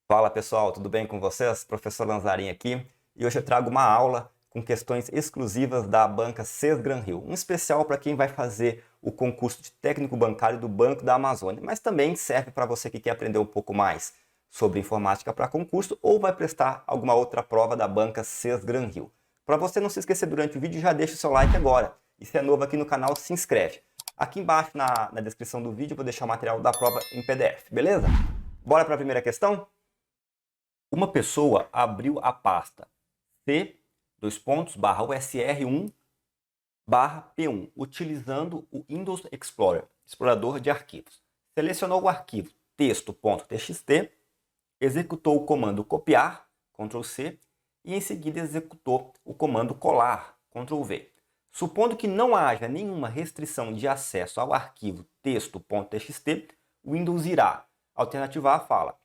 Fala pessoal, tudo bem com vocês? Professor Lanzarin aqui e hoje eu trago uma aula com questões exclusivas da banca Sesgran-Rio, um especial para quem vai fazer o concurso de técnico bancário do Banco da Amazônia, mas também serve para você que quer aprender um pouco mais sobre informática para concurso ou vai prestar alguma outra prova da banca Sesgran-Rio. Para você não se esquecer durante o vídeo, já deixa o seu like agora e se é novo aqui no canal, se inscreve. Aqui embaixo na descrição do vídeo eu vou deixar o material da prova em PDF, beleza? Bora para a primeira questão? Uma pessoa abriu a pasta C:/USR1/P1 utilizando o Windows Explorer, explorador de arquivos. Selecionou o arquivo texto.txt, executou o comando copiar, Ctrl+C, e em seguida executou o comando colar, Ctrl+V. Supondo que não haja nenhuma restrição de acesso ao arquivo texto.txt, o Windows irá. Alternativa A fala: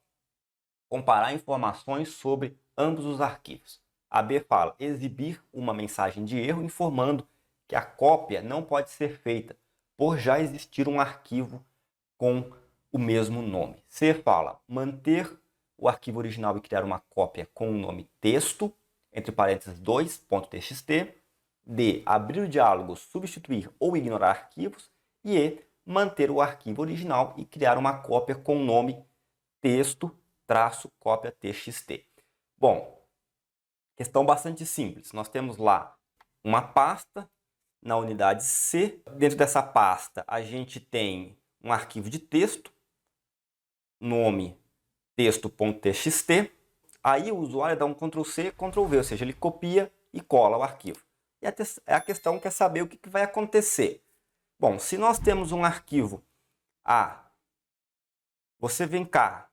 comparar informações sobre ambos os arquivos. A B fala: exibir uma mensagem de erro informando que a cópia não pode ser feita por já existir um arquivo com o mesmo nome. C fala: manter o arquivo original e criar uma cópia com o nome texto, entre parênteses 2.txt. D, abrir o diálogo, substituir ou ignorar arquivos. E E, manter o arquivo original e criar uma cópia com o nome texto-cópia txt. Bom, questão bastante simples. Nós temos lá uma pasta na unidade C. Dentro dessa pasta a gente tem um arquivo de texto, nome texto.txt. Aí o usuário dá um Ctrl+C, Ctrl+V, ou seja, ele copia e cola o arquivo. E a questão quer saber o que vai acontecer. Bom, se nós temos um arquivo A, você vem cá,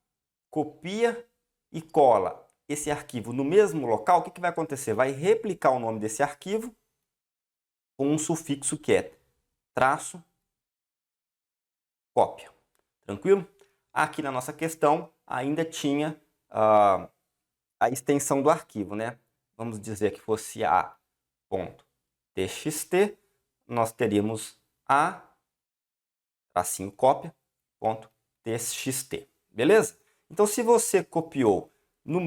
copia e cola esse arquivo no mesmo local, o que vai acontecer? Vai replicar o nome desse arquivo com um sufixo que é traço cópia. Tranquilo? Aqui na nossa questão ainda tinha a extensão do arquivo, né? Vamos dizer que fosse a.txt, nós teríamos a tracinho cópia.txt. Beleza? Então, se você copiou na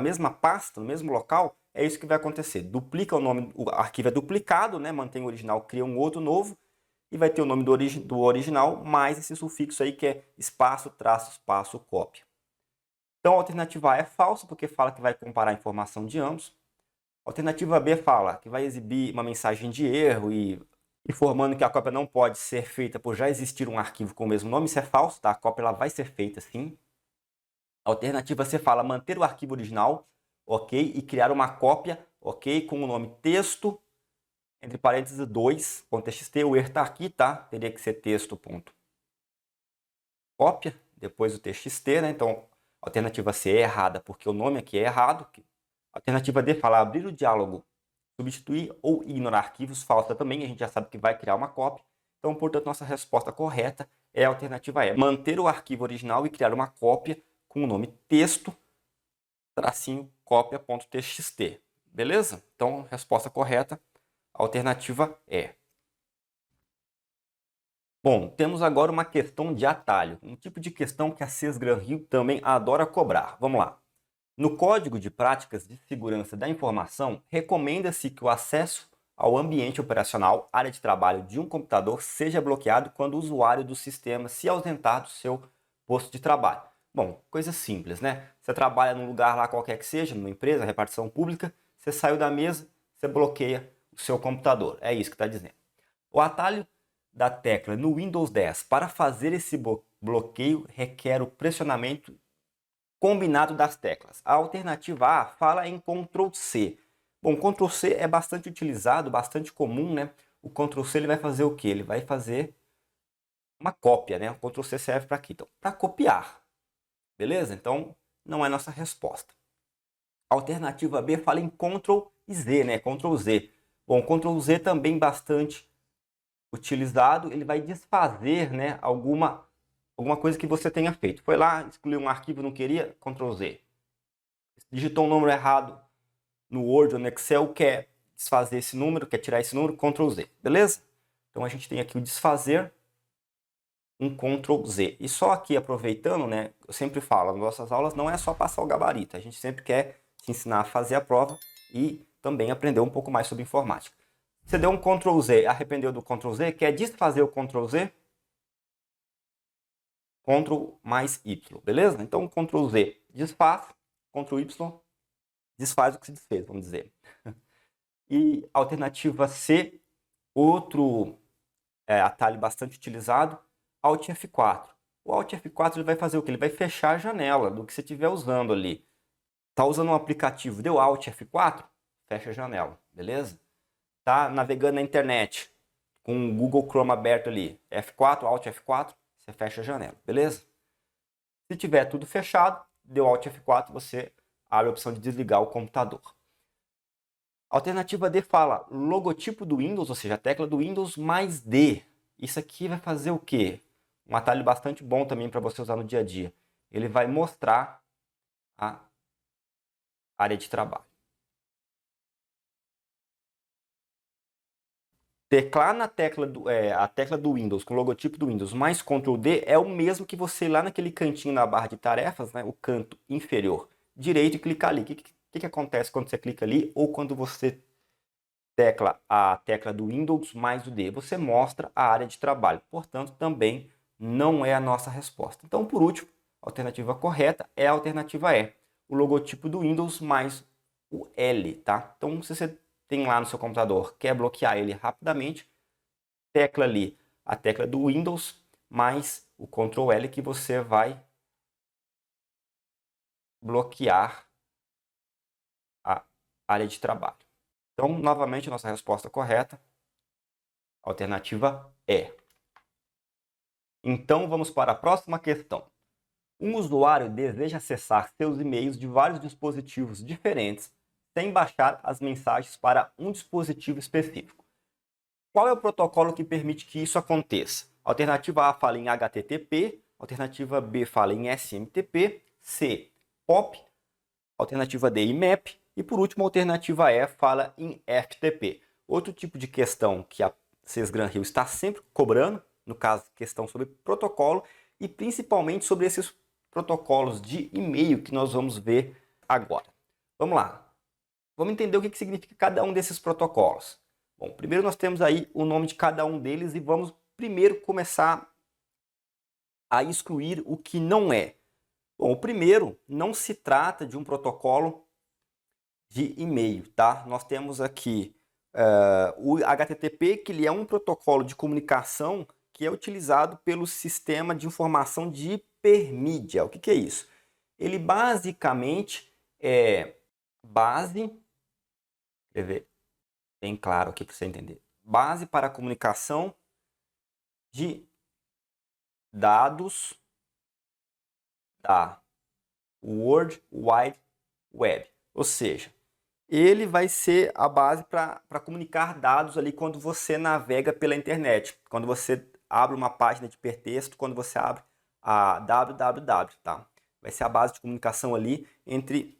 mesma pasta, no mesmo local, é isso que vai acontecer. Duplica o nome, o arquivo é duplicado, né? Mantém o original, cria um outro novo, e vai ter o nome do original, mais esse sufixo aí que é espaço, traço, espaço, cópia. Então, a alternativa A é falsa, porque fala que vai comparar a informação de ambos. A alternativa B fala que vai exibir uma mensagem de erro e informando que a cópia não pode ser feita por já existir um arquivo com o mesmo nome. Isso é falso, tá? A cópia ela vai ser feita sim. A alternativa C fala manter o arquivo original, ok, e criar uma cópia, ok, com o nome texto, entre parênteses 2.txt. O erro está aqui, tá? Teria que ser texto.cópia, depois o txt, né? Então, a alternativa C é errada, porque o nome aqui é errado. A alternativa D fala abrir o diálogo, substituir ou ignorar arquivos, falsa também, a gente já sabe que vai criar uma cópia. Então, portanto, nossa resposta correta é a alternativa E, manter o arquivo original e criar uma cópia com o nome texto, tracinho, cópia.txt. Beleza? Então, resposta correta, alternativa E. Bom, temos agora uma questão de atalho, um tipo de questão que a Sesgran-Rio também adora cobrar. Vamos lá. No Código de Práticas de Segurança da Informação, recomenda-se que o acesso ao ambiente operacional, área de trabalho de um computador, seja bloqueado quando o usuário do sistema se ausentar do seu posto de trabalho. Bom, coisa simples, né? Você trabalha num lugar lá qualquer que seja, numa empresa, repartição pública, você saiu da mesa, você bloqueia o seu computador. É isso que está dizendo. O atalho da tecla no Windows 10 para fazer esse bloqueio requer o pressionamento combinado das teclas. A alternativa A fala em Ctrl+C. Bom, Ctrl+C é bastante utilizado, bastante comum, né? O Ctrl+C ele vai fazer o quê? Ele vai fazer uma cópia, né? O Ctrl+C serve para quê? Então, para copiar. Beleza? Então, não é nossa resposta. A alternativa B fala em Ctrl+Z, né? Ctrl+Z. Bom, Ctrl+Z também bastante utilizado, ele vai desfazer, né, alguma coisa que você tenha feito. Foi lá, excluiu um arquivo, não queria, Ctrl+Z. Digitou um número errado no Word ou no Excel, quer desfazer esse número, quer tirar esse número, Ctrl+Z, beleza? Então a gente tem aqui o desfazer um Ctrl Z. E só aqui aproveitando, né, eu sempre falo, nas nossas aulas não é só passar o gabarito, a gente sempre quer te ensinar a fazer a prova e também aprender um pouco mais sobre informática. Você deu um Ctrl Z, arrependeu do Ctrl Z, quer desfazer o Ctrl Z? Ctrl mais Y, beleza? Então Ctrl Z desfaz, Ctrl Y desfaz o que se desfez, vamos dizer. E alternativa C, outro atalho bastante utilizado, Alt F4. O Alt F4 ele vai fazer o quê? Ele vai fechar a janela do que você estiver usando ali. Tá usando um aplicativo, deu Alt F4, fecha a janela, beleza? Tá navegando na internet, com o Google Chrome aberto ali, F4, Alt F4, você fecha a janela, beleza? Se tiver tudo fechado, deu Alt F4, você abre a opção de desligar o computador. Alternativa D fala logotipo do Windows, ou seja, a tecla do Windows mais D. Isso aqui vai fazer o quê? Um atalho bastante bom também para você usar no dia a dia. Ele vai mostrar a área de trabalho. Teclar na tecla a tecla do Windows, com o logotipo do Windows, mais Ctrl D, é o mesmo que você ir lá naquele cantinho na barra de tarefas, né, o canto inferior direito, e clicar ali. O que acontece quando você clica ali ou quando você tecla a tecla do Windows mais o D? Você mostra a área de trabalho. Portanto, também não é a nossa resposta. Então, por último, a alternativa correta é a alternativa E. O logotipo do Windows mais o L, tá? Então, se você tem lá no seu computador, quer bloquear ele rapidamente, tecla ali a tecla do Windows mais o Ctrl L que você vai bloquear a área de trabalho. Então, novamente, a nossa resposta correta, alternativa E. Então, vamos para a próxima questão. Um usuário deseja acessar seus e-mails de vários dispositivos diferentes sem baixar as mensagens para um dispositivo específico. Qual é o protocolo que permite que isso aconteça? Alternativa A fala em HTTP, alternativa B fala em SMTP, C, POP, alternativa D, IMAP e, por último, a alternativa E fala em FTP. Outro tipo de questão que a SESGRAN Rio está sempre cobrando, no caso, questão sobre protocolo e principalmente sobre esses protocolos de e-mail que nós vamos ver agora. Vamos lá. Vamos entender o que significa cada um desses protocolos. Bom, primeiro nós temos aí o nome de cada um deles e vamos primeiro começar a excluir o que não é. Bom, o primeiro não se trata de um protocolo de e-mail, tá? Nós temos aqui o HTTP, que ele é um protocolo de comunicação que é utilizado pelo sistema de informação de hipermídia. O que é isso? Ele basicamente é base, quer ver, bem claro aqui para você entender, base para a comunicação de dados da World Wide Web, ou seja, ele vai ser a base para comunicar dados ali quando você navega pela internet, quando você abre uma página de hipertexto, quando você abre a www, tá? Vai ser a base de comunicação ali entre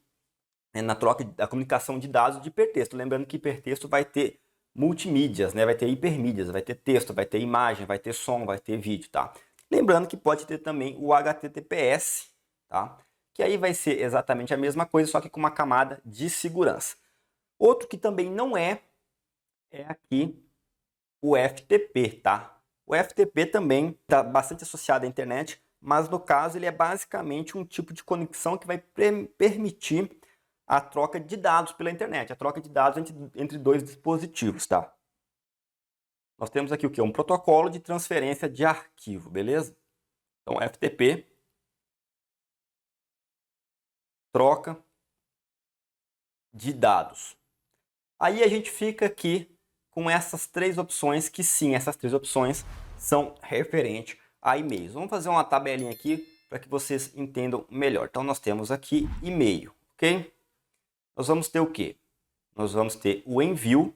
na troca da comunicação de dados de hipertexto. Lembrando que hipertexto vai ter multimídias, né? Vai ter hipermídias, vai ter texto, vai ter imagem, vai ter som, vai ter vídeo, tá? Lembrando que pode ter também o HTTPS, tá? Que aí vai ser exatamente a mesma coisa, só que com uma camada de segurança. Outro que também não é aqui o FTP, tá? O FTP também está bastante associado à internet, mas no caso ele é basicamente um tipo de conexão que vai permitir a troca de dados pela internet, a troca de dados entre dois dispositivos, tá? Nós temos aqui o que? Um protocolo de transferência de arquivo, beleza? Então, FTP, troca de dados. Aí a gente fica aqui com essas três opções, que sim, essas três opções são referentes a e-mails. Vamos fazer uma tabelinha aqui para que vocês entendam melhor. Então, nós temos aqui e-mail, ok? Nós vamos ter o quê? Nós vamos ter o envio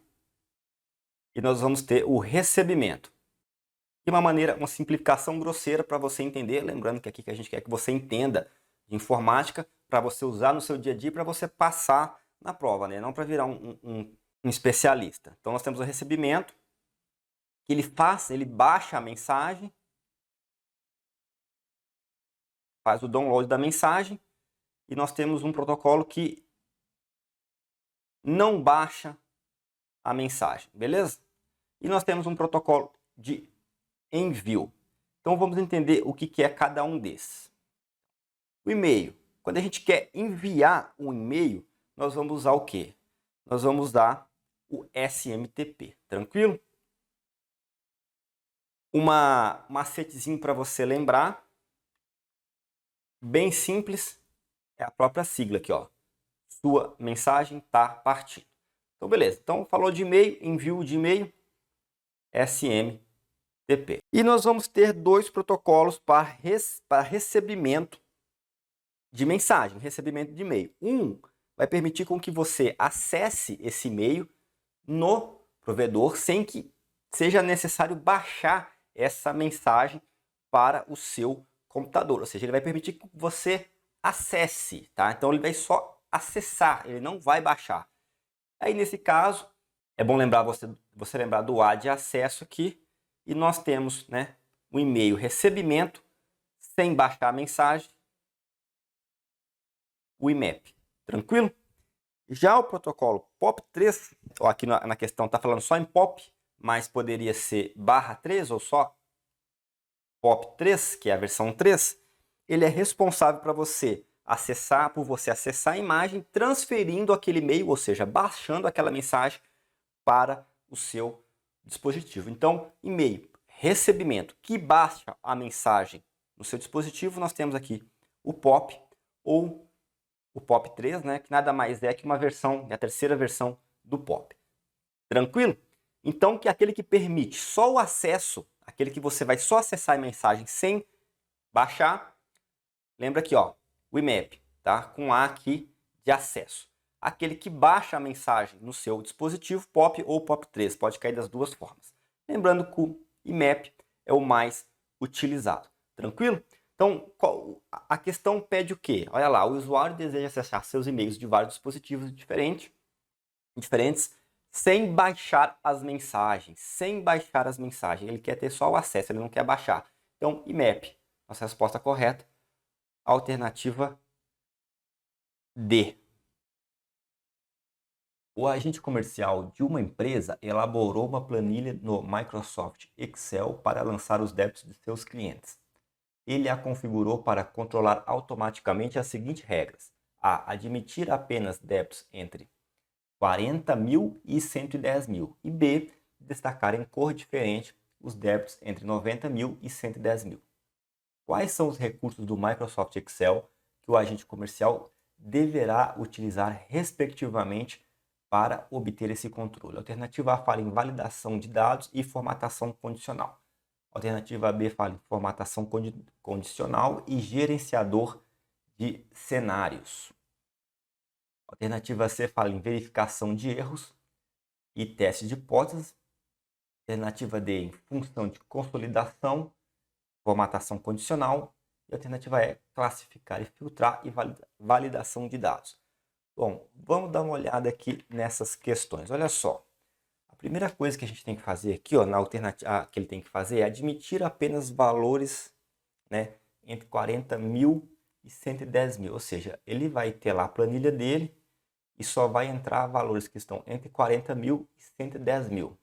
e nós vamos ter o recebimento. De uma maneira, uma simplificação grosseira para você entender, lembrando que aqui que a gente quer que você entenda de informática, para você usar no seu dia a dia, para você passar na prova, né? Não para virar um especialista. Então nós temos o recebimento, que ele baixa a mensagem faz o download da mensagem e nós temos um protocolo que não baixa a mensagem, beleza? E nós temos um protocolo de envio. Então vamos entender o que é cada um desses. O e-mail. Quando a gente quer enviar um e-mail, nós vamos usar o quê? Nós vamos usar o SMTP, tranquilo? Um macetezinho para você lembrar, bem simples, é a própria sigla aqui, ó. Sua mensagem está partindo. Então, beleza. Então, falou de e-mail, envio de e-mail, SMTP. E nós vamos ter dois protocolos para recebimento de mensagem, recebimento de e-mail. Um vai permitir com que você acesse esse e-mail no provedor sem que seja necessário baixar essa mensagem para o seu computador. Ou seja, ele vai permitir que você acesse, tá? Então ele vai só acessar, ele não vai baixar. Aí nesse caso, é bom lembrar você lembrar do A de acesso aqui, e nós temos, né, o e-mail recebimento sem baixar a mensagem, o IMAP, tranquilo? Já o protocolo POP3, ó, aqui na questão está falando só em POP, mas poderia ser /3 ou só POP3, que é a versão 3, ele é responsável para você acessar a imagem, transferindo aquele e-mail, ou seja, baixando aquela mensagem para o seu dispositivo. Então, e-mail, recebimento, que baixa a mensagem no seu dispositivo, nós temos aqui o POP ou o POP3, né, que nada mais é que uma versão, a terceira versão do POP. Tranquilo? Então, que é aquele que permite só o acesso, aquele que você vai só acessar a mensagem sem baixar, lembra aqui, ó, o IMAP, tá? Com A aqui de acesso. Aquele que baixa a mensagem no seu dispositivo, POP ou POP3, pode cair das duas formas. Lembrando que o IMAP é o mais utilizado. Tranquilo? Então, a questão pede o quê? Olha lá, o usuário deseja acessar seus e-mails de vários dispositivos diferentes, sem baixar as mensagens. Ele quer ter só o acesso, ele não quer baixar. Então, IMAP, nossa resposta correta. Alternativa D. O agente comercial de uma empresa elaborou uma planilha no Microsoft Excel para lançar os débitos de seus clientes. Ele a configurou para controlar automaticamente as seguintes regras: A. Admitir apenas débitos entre 40 mil e 110 mil. E B. Destacar em cor diferente os débitos entre 90 mil e 110 mil. Quais são os recursos do Microsoft Excel que o agente comercial deverá utilizar respectivamente para obter esse controle? Alternativa A fala em validação de dados e formatação condicional. Alternativa B fala em formatação condicional e gerenciador de cenários. Alternativa C fala em verificação de erros e teste de hipóteses. Alternativa D em função de consolidação, formatação condicional. E a alternativa E, classificar e filtrar e validação de dados. Bom, vamos dar uma olhada aqui nessas questões. Olha só. A primeira coisa que a gente tem que fazer aqui, ó, na alternativa que ele tem que fazer é admitir apenas valores, né, entre 40 mil e 110 mil. Ou seja, ele vai ter lá a planilha dele e só vai entrar valores que estão entre 40 mil e 110 mil.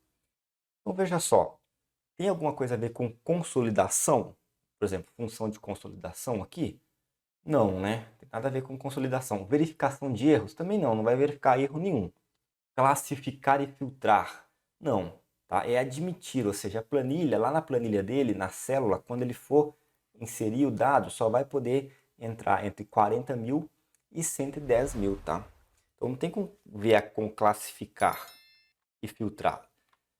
Então veja só, tem alguma coisa a ver com consolidação? Por exemplo, função de consolidação aqui? Não, né? Tem nada a ver com consolidação. Verificação de erros? Também não vai verificar erro nenhum. Classificar e filtrar? Não, tá? É admitir, ou seja, a planilha, lá na planilha dele, na célula, quando ele for inserir o dado, só vai poder entrar entre 40 mil e 110 mil, tá? Então não tem como ver com classificar e filtrar.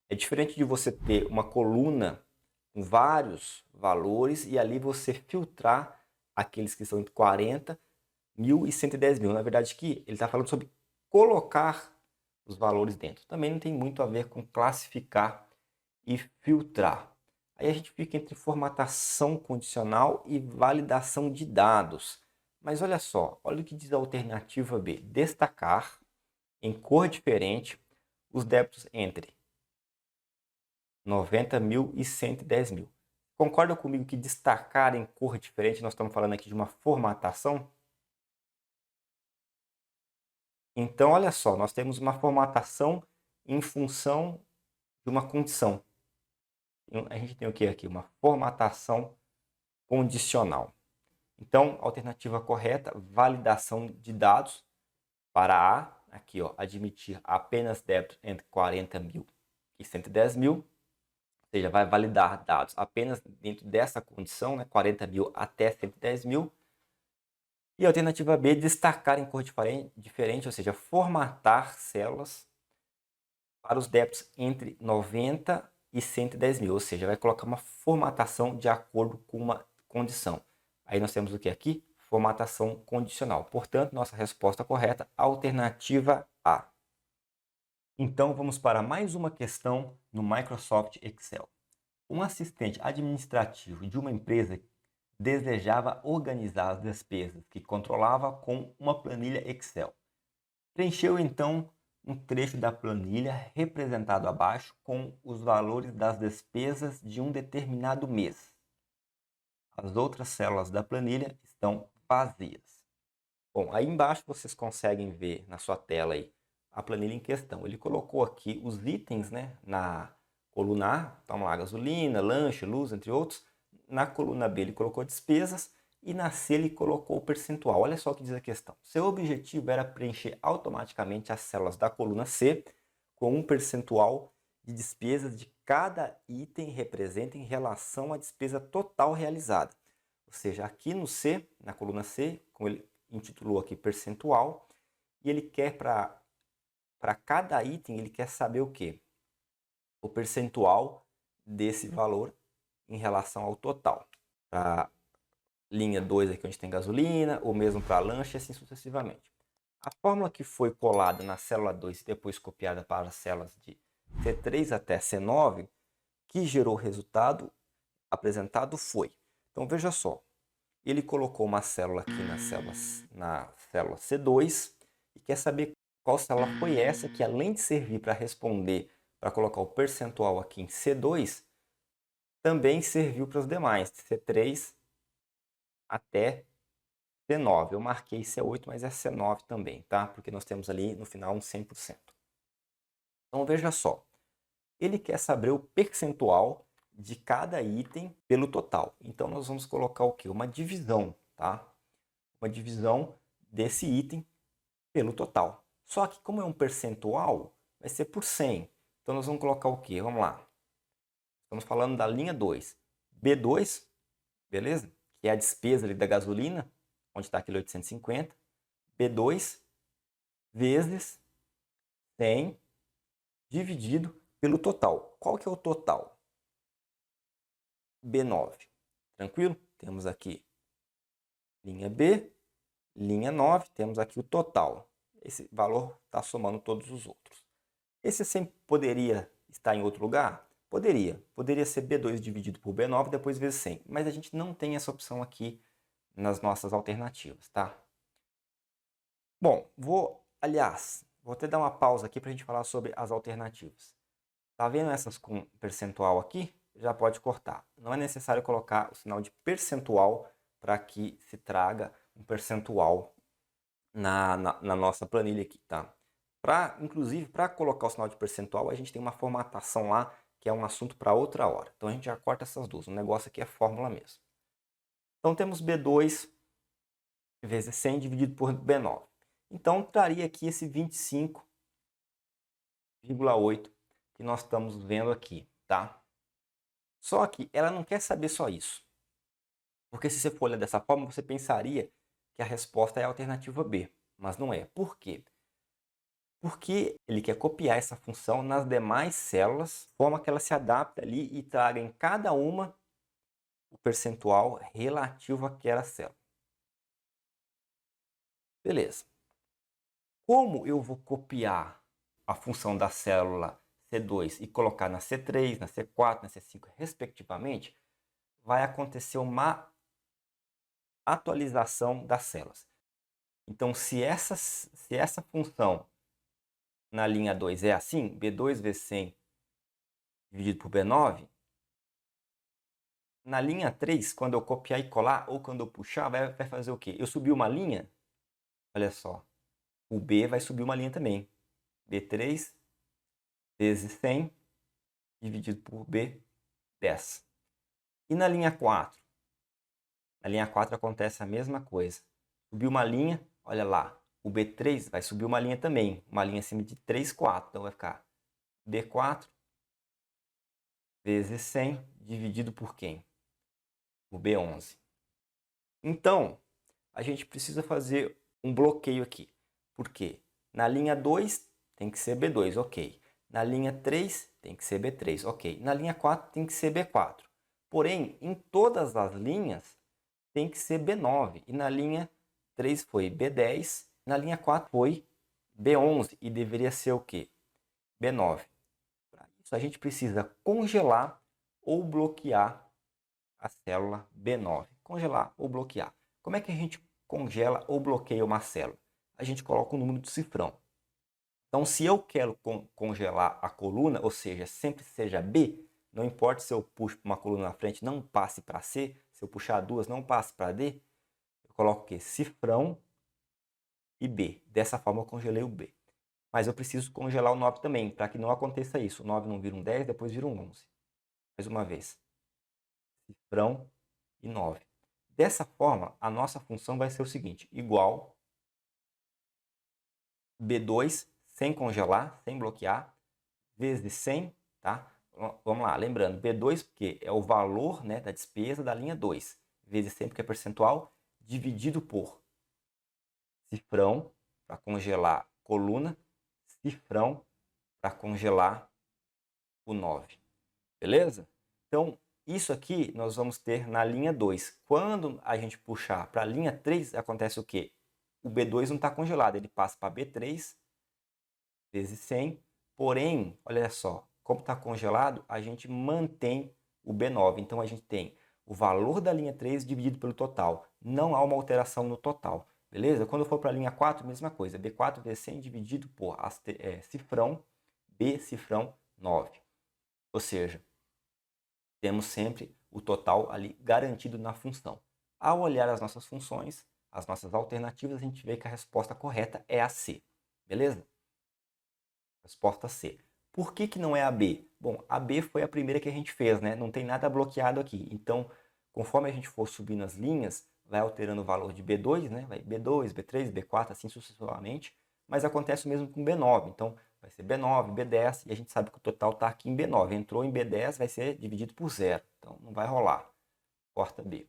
É diferente de você ter uma coluna com vários valores e ali você filtrar aqueles que são entre 40 mil e 110 mil. Na verdade, aqui ele está falando sobre colocar os valores dentro. Também não tem muito a ver com classificar e filtrar. Aí a gente fica entre formatação condicional e validação de dados. Mas olha só, olha o que diz a alternativa B. Destacar em cor diferente os débitos entre 90 mil e 110 mil. Concorda comigo que destacar em cor diferente, nós estamos falando aqui de uma formatação? Então, olha só, nós temos uma formatação em função de uma condição. A gente tem o que aqui? Uma formatação condicional. Então, alternativa correta, validação de dados para A, aqui ó, admitir apenas débito entre 40 mil e 110 mil, ou seja, vai validar dados apenas dentro dessa condição, né, 40 mil até 110 mil. E a alternativa B, destacar em cor diferente, ou seja, formatar células para os débitos entre 90 e 110 mil, ou seja, vai colocar uma formatação de acordo com uma condição. Aí nós temos o que aqui? Formatação condicional. Portanto, nossa resposta correta, alternativa A. Então, vamos para mais uma questão no Microsoft Excel. Um assistente administrativo de uma empresa desejava organizar as despesas que controlava com uma planilha Excel. Preencheu então um trecho da planilha representado abaixo com os valores das despesas de um determinado mês. As outras células da planilha estão vazias. Bom, aí embaixo vocês conseguem ver na sua tela aí a planilha em questão. Ele colocou aqui os itens, né, na coluna A, então lá, gasolina, lanche, luz, entre outros. Na coluna B ele colocou despesas e na C ele colocou o percentual. Olha só o que diz a questão. Seu objetivo era preencher automaticamente as células da coluna C com um percentual de despesas de cada item representa em relação à despesa total realizada. Ou seja, aqui no C, na coluna C, como ele intitulou aqui percentual, e ele quer para cada item, ele quer saber o quê? O percentual desse valor em relação ao total. Para linha 2 aqui onde tem gasolina, ou mesmo para lanche, assim sucessivamente. A fórmula que foi colada na célula 2 e depois copiada para as células de C3 até C9, que gerou o resultado apresentado foi. Então veja só, ele colocou uma célula aqui na célula C2 e quer saber qual célula foi essa que, além de servir para responder, para colocar o percentual aqui em C2, também serviu para os demais, C3 até C9. Eu marquei C8, mas é C9 também, tá? Porque nós temos ali no final um 100%. Então veja só, ele quer saber o percentual de cada item pelo total. Então nós vamos colocar o quê? Uma divisão, tá? Uma divisão desse item pelo total. Só que como é um percentual, vai ser por 100. Então nós vamos colocar o quê? Vamos lá. Estamos falando da linha 2. B2, beleza? Que é a despesa ali da gasolina, onde está aquele 850. B2 vezes 100 dividido pelo total. Qual que é o total? B9. Tranquilo? Temos aqui linha B, linha 9, temos aqui o total. Esse valor está somando todos os outros. Esse 100 poderia estar em outro lugar? Poderia. Poderia ser B2 dividido por B9, depois vezes 100. Mas a gente não tem essa opção aqui nas nossas alternativas, tá? Bom, vou até dar uma pausa aqui para a gente falar sobre as alternativas. Tá vendo essas com percentual aqui? Já pode cortar. Não é necessário colocar o sinal de percentual para que se traga um percentual na nossa planilha aqui, tá? Inclusive, para colocar o sinal de percentual, a gente tem uma formatação lá, que é um assunto para outra hora. Então, a gente já corta essas duas. O negócio aqui é fórmula mesmo. Então, temos B2 vezes 100 dividido por B9. Então, traria aqui esse 25,8 que nós estamos vendo aqui, tá? Só que ela não quer saber só isso. Porque se você for olhar dessa forma, você pensaria que a resposta é a alternativa B. Mas não é. Por quê? Porque ele quer copiar essa função nas demais células, de forma que ela se adapte ali e traga em cada uma o percentual relativo àquela célula. Beleza. Como eu vou copiar a função da célula C2 e colocar na C3, na C4, na C5, respectivamente, vai acontecer uma atualização das células. Então, se essa função na linha 2 é assim, B2 vezes 100 dividido por B9, Na linha 3, quando eu copiar e colar, ou quando eu puxar, vai fazer o quê? Eu subi uma linha, olha só, o B vai subir uma linha também. B3 vezes 100 dividido por B, 10. E na linha 4? Na linha 4 acontece a mesma coisa. Subiu uma linha, olha lá, o B3 vai subir uma linha também, uma linha acima de 3, 4. Então vai ficar B4 vezes 100 dividido por quem? Por B11. Então, a gente precisa fazer um bloqueio aqui. Por quê? Na linha 2 tem que ser B2, ok. Na linha 3 tem que ser B3, ok. Na linha 4 tem que ser B4. Porém, em todas as linhas tem que ser B9. E na linha 3 foi B10, na linha 4 foi B11 e deveria ser o quê? B9. Para isso a gente precisa congelar ou bloquear a célula B9. Congelar ou bloquear. Como é que a gente congela ou bloqueia uma célula? A gente coloca o número do cifrão. Então, se eu quero congelar a coluna, ou seja, sempre seja B, não importa se eu puxo uma coluna na frente, não passe para C, se eu puxar duas, não passe para D, eu coloco o quê? Cifrão e B. Dessa forma eu congelei o B. Mas eu preciso congelar o 9 também, para que não aconteça isso. O 9 não vira um 10, depois vira um 11. Mais uma vez. Cifrão e 9. Dessa forma, a nossa função vai ser o seguinte, igual B2 sem congelar, sem bloquear, vezes 100, tá? Vamos lá, lembrando, B2 porque é o valor, né, da despesa da linha 2, vezes 100 porque é percentual, dividido por cifrão para congelar coluna, cifrão para congelar o 9. Beleza? Então, isso aqui nós vamos ter na linha 2. Quando a gente puxar para a linha 3, acontece o quê? O B2 não está congelado, ele passa para B3 vezes 100. Porém, olha só, como está congelado, a gente mantém o B9. Então, a gente tem o valor da linha 3 dividido pelo total. Não há uma alteração no total. Beleza? Quando for para a linha 4, mesma coisa. B4 vezes 100 dividido por cifrão, B cifrão 9. Ou seja, temos sempre o total ali garantido na função. Ao olhar as nossas funções, as nossas alternativas, a gente vê que a resposta correta é a C. Beleza? Resposta C. Por que não é a B? Bom, a B foi a primeira que a gente fez, né? Não tem nada bloqueado aqui. Então, conforme a gente for subindo as linhas, vai alterando o valor de B2, né? Vai B2, B3, B4, assim sucessivamente. Mas acontece o mesmo com B9. Então, vai ser B9, B10, e a gente sabe que o total está aqui em B9. Entrou em B10, vai ser dividido por zero. Então, não vai rolar. Corta B.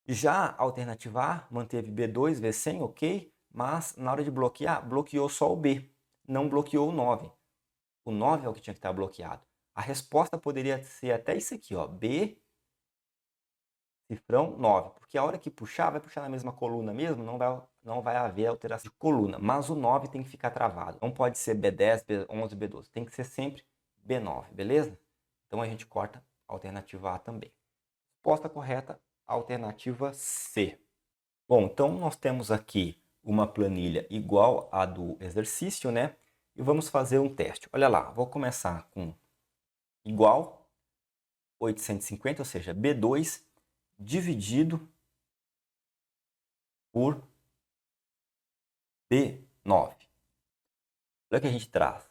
Já a alternativa A manteve B2 vezes 100, ok, mas na hora de bloquear, bloqueou só o B, não bloqueou o 9. O 9 é o que tinha que estar bloqueado. A resposta poderia ser até isso aqui, ó, B, cifrão 9, porque a hora que puxar, vai puxar na mesma coluna mesmo, não vai haver alteração de coluna, mas o 9 tem que ficar travado. Não pode ser B10, B11, B12, tem que ser sempre B9, beleza? Então a gente corta a alternativa A também. Resposta correta, alternativa C. Bom, então nós temos aqui uma planilha igual à do exercício, né? E vamos fazer um teste. Olha lá, vou começar com igual 850, ou seja, B2 dividido por B9. Olha o que a gente traz.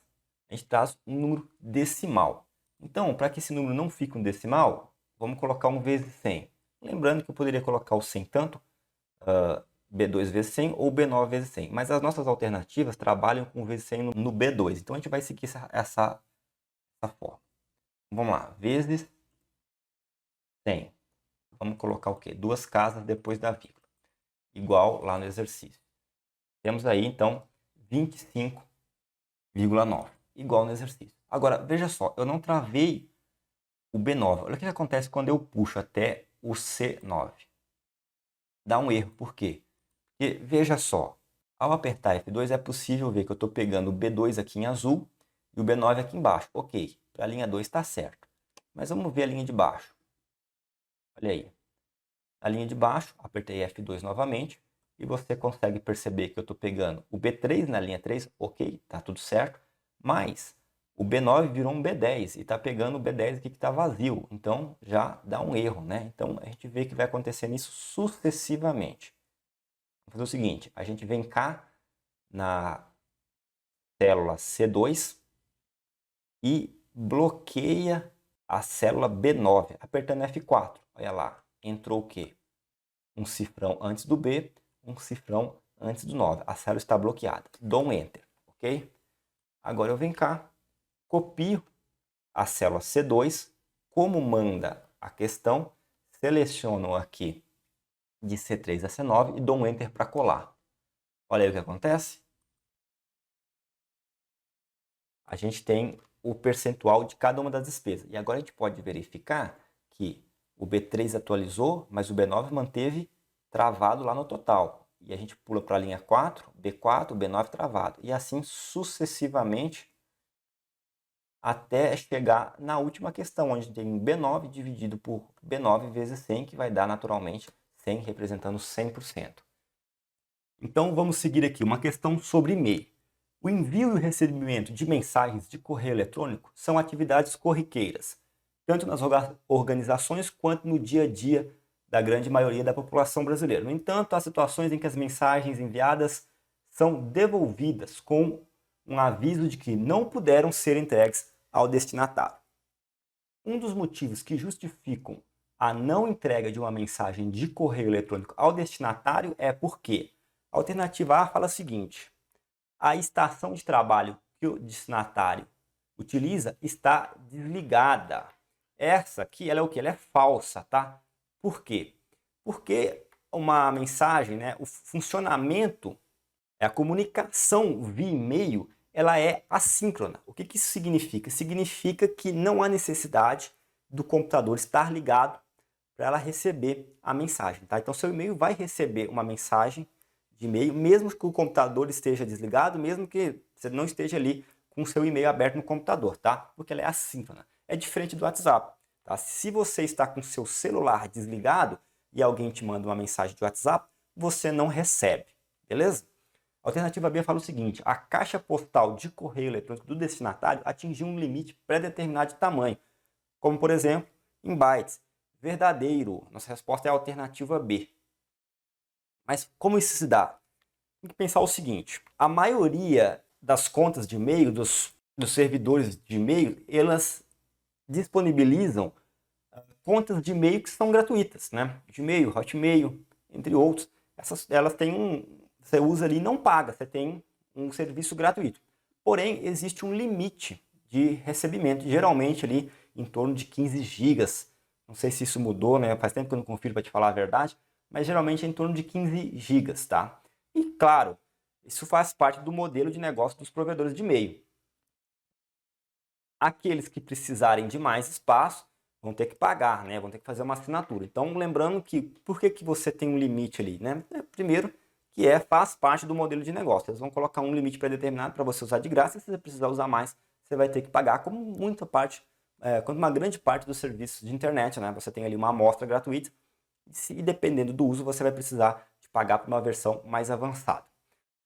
A gente traz um número decimal. Então, para que esse número não fique um decimal, vamos colocar um vezes 100. Lembrando que eu poderia colocar o 100 tanto B2 vezes 100 ou B9 vezes 100. Mas as nossas alternativas trabalham com vezes 100 no B2. Então, a gente vai seguir essa forma. Vamos lá. Vezes 100. Vamos colocar o quê? Duas casas depois da vírgula. Igual lá no exercício. Temos aí, então, 25,9. Igual no exercício. Agora, veja só. Eu não travei o B9. Olha o que acontece quando eu puxo até o C9. Dá um erro. Por quê? Porque, veja só. Ao apertar F2, é possível ver que eu estou pegando o B2 aqui em azul e o B9 aqui embaixo. Ok. Para a linha 2 está certo. Mas vamos ver a linha de baixo. Olha aí. Na linha de baixo, apertei F2 novamente e você consegue perceber que eu estou pegando o B3 na linha 3, ok, está tudo certo, mas o B9 virou um B10 e está pegando o B10 aqui que está vazio. Então, já dá um erro, né? Então, a gente vê que vai acontecendo isso sucessivamente. Vamos fazer o seguinte, a gente vem cá na célula C2 e bloqueia a célula B9, apertando F4. Olha lá, entrou o quê? Um cifrão antes do B, um cifrão antes do 9. A célula está bloqueada. Dou um Enter, ok? Agora eu venho cá, copio a célula C2, como manda a questão, seleciono aqui de C3 a C9 e dou um Enter para colar. Olha aí o que acontece. A gente tem o percentual de cada uma das despesas. E agora a gente pode verificar que o B3 atualizou, mas o B9 manteve travado lá no total. E a gente pula para a linha 4, B4, B9 travado. E assim sucessivamente até chegar na última questão, onde tem B9 dividido por B9 vezes 100, que vai dar naturalmente 100 representando 100%. Então vamos seguir aqui uma questão sobre e-mail. O envio e o recebimento de mensagens de correio eletrônico são atividades corriqueiras, tanto nas organizações quanto no dia a dia da grande maioria da população brasileira. No entanto, há situações em que as mensagens enviadas são devolvidas com um aviso de que não puderam ser entregues ao destinatário. Um dos motivos que justificam a não entrega de uma mensagem de correio eletrônico ao destinatário é porque a alternativa A fala o seguinte: a estação de trabalho que o destinatário utiliza está desligada. Essa aqui, ela é o que? Ela é falsa, tá? Por quê? Porque uma mensagem, né, o funcionamento, a comunicação via e-mail, ela é assíncrona. O que isso significa? Significa que não há necessidade do computador estar ligado para ela receber a mensagem, tá? Então, seu e-mail vai receber uma mensagem de e-mail, mesmo que o computador esteja desligado, mesmo que você não esteja ali com o seu e-mail aberto no computador, tá? Porque ela é assíncrona. É diferente do WhatsApp, tá? Se você está com o seu celular desligado e alguém te manda uma mensagem de WhatsApp, você não recebe, beleza? A alternativa B fala o seguinte: a caixa postal de correio eletrônico do destinatário atingiu um limite pré-determinado de tamanho, como por exemplo, em bytes. Verdadeiro. Nossa resposta é a alternativa B. Mas como isso se dá? Tem que pensar o seguinte: a maioria das contas de e-mail, dos servidores de e-mail, elas disponibilizam contas de e-mail que são gratuitas, né? Gmail, Hotmail, entre outros. Elas têm você usa ali e não paga, você tem um serviço gratuito. Porém, existe um limite de recebimento, geralmente ali em torno de 15 gigas. Não sei se isso mudou, né? Faz tempo que eu não confiro para te falar a verdade, mas geralmente é em torno de 15 gigas, tá? E claro, isso faz parte do modelo de negócio dos provedores de e-mail. Aqueles que precisarem de mais espaço vão ter que pagar, né? Vão ter que fazer uma assinatura. Então, lembrando que por que você tem um limite ali, né? Primeiro, que faz parte do modelo de negócio. Eles vão colocar um limite pré-determinado para você usar de graça, e se você precisar usar mais, você vai ter que pagar, como uma grande parte dos serviços de internet, né? Você tem ali uma amostra gratuita, e dependendo do uso, você vai precisar de pagar por uma versão mais avançada.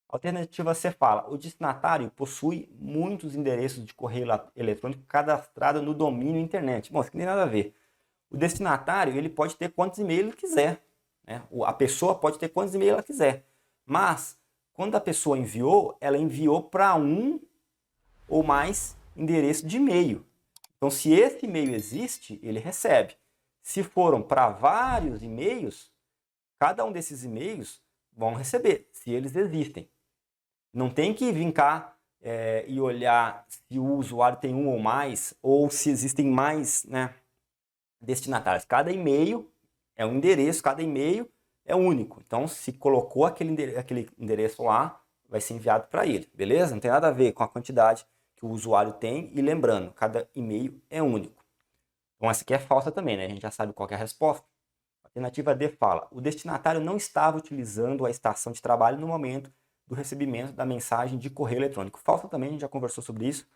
Alternativa C fala: o destinatário possui muitos endereços de correio eletrônico cadastrados no domínio internet. Bom, isso não tem nada a ver. O destinatário ele pode ter quantos e-mails ele quiser, né? A pessoa pode ter quantos e-mails ela quiser. Mas, quando a pessoa enviou, ela enviou para um ou mais endereços de e-mail. Então, se esse e-mail existe, ele recebe. Se foram para vários e-mails, cada um desses e-mails vão receber, se eles existem. Não tem que vir cá e olhar se o usuário tem um ou mais, ou se existem mais, né, destinatários. Cada e-mail é um endereço, cada e-mail é único. Então, se colocou aquele endereço lá, vai ser enviado para ele, beleza? Não tem nada a ver com a quantidade que o usuário tem. E lembrando, cada e-mail é único. Então, essa aqui é falsa também, né? A gente já sabe qual é a resposta. A alternativa D fala: o destinatário não estava utilizando a estação de trabalho no momento do recebimento da mensagem de correio eletrônico. Falsa também, a gente já conversou sobre isso.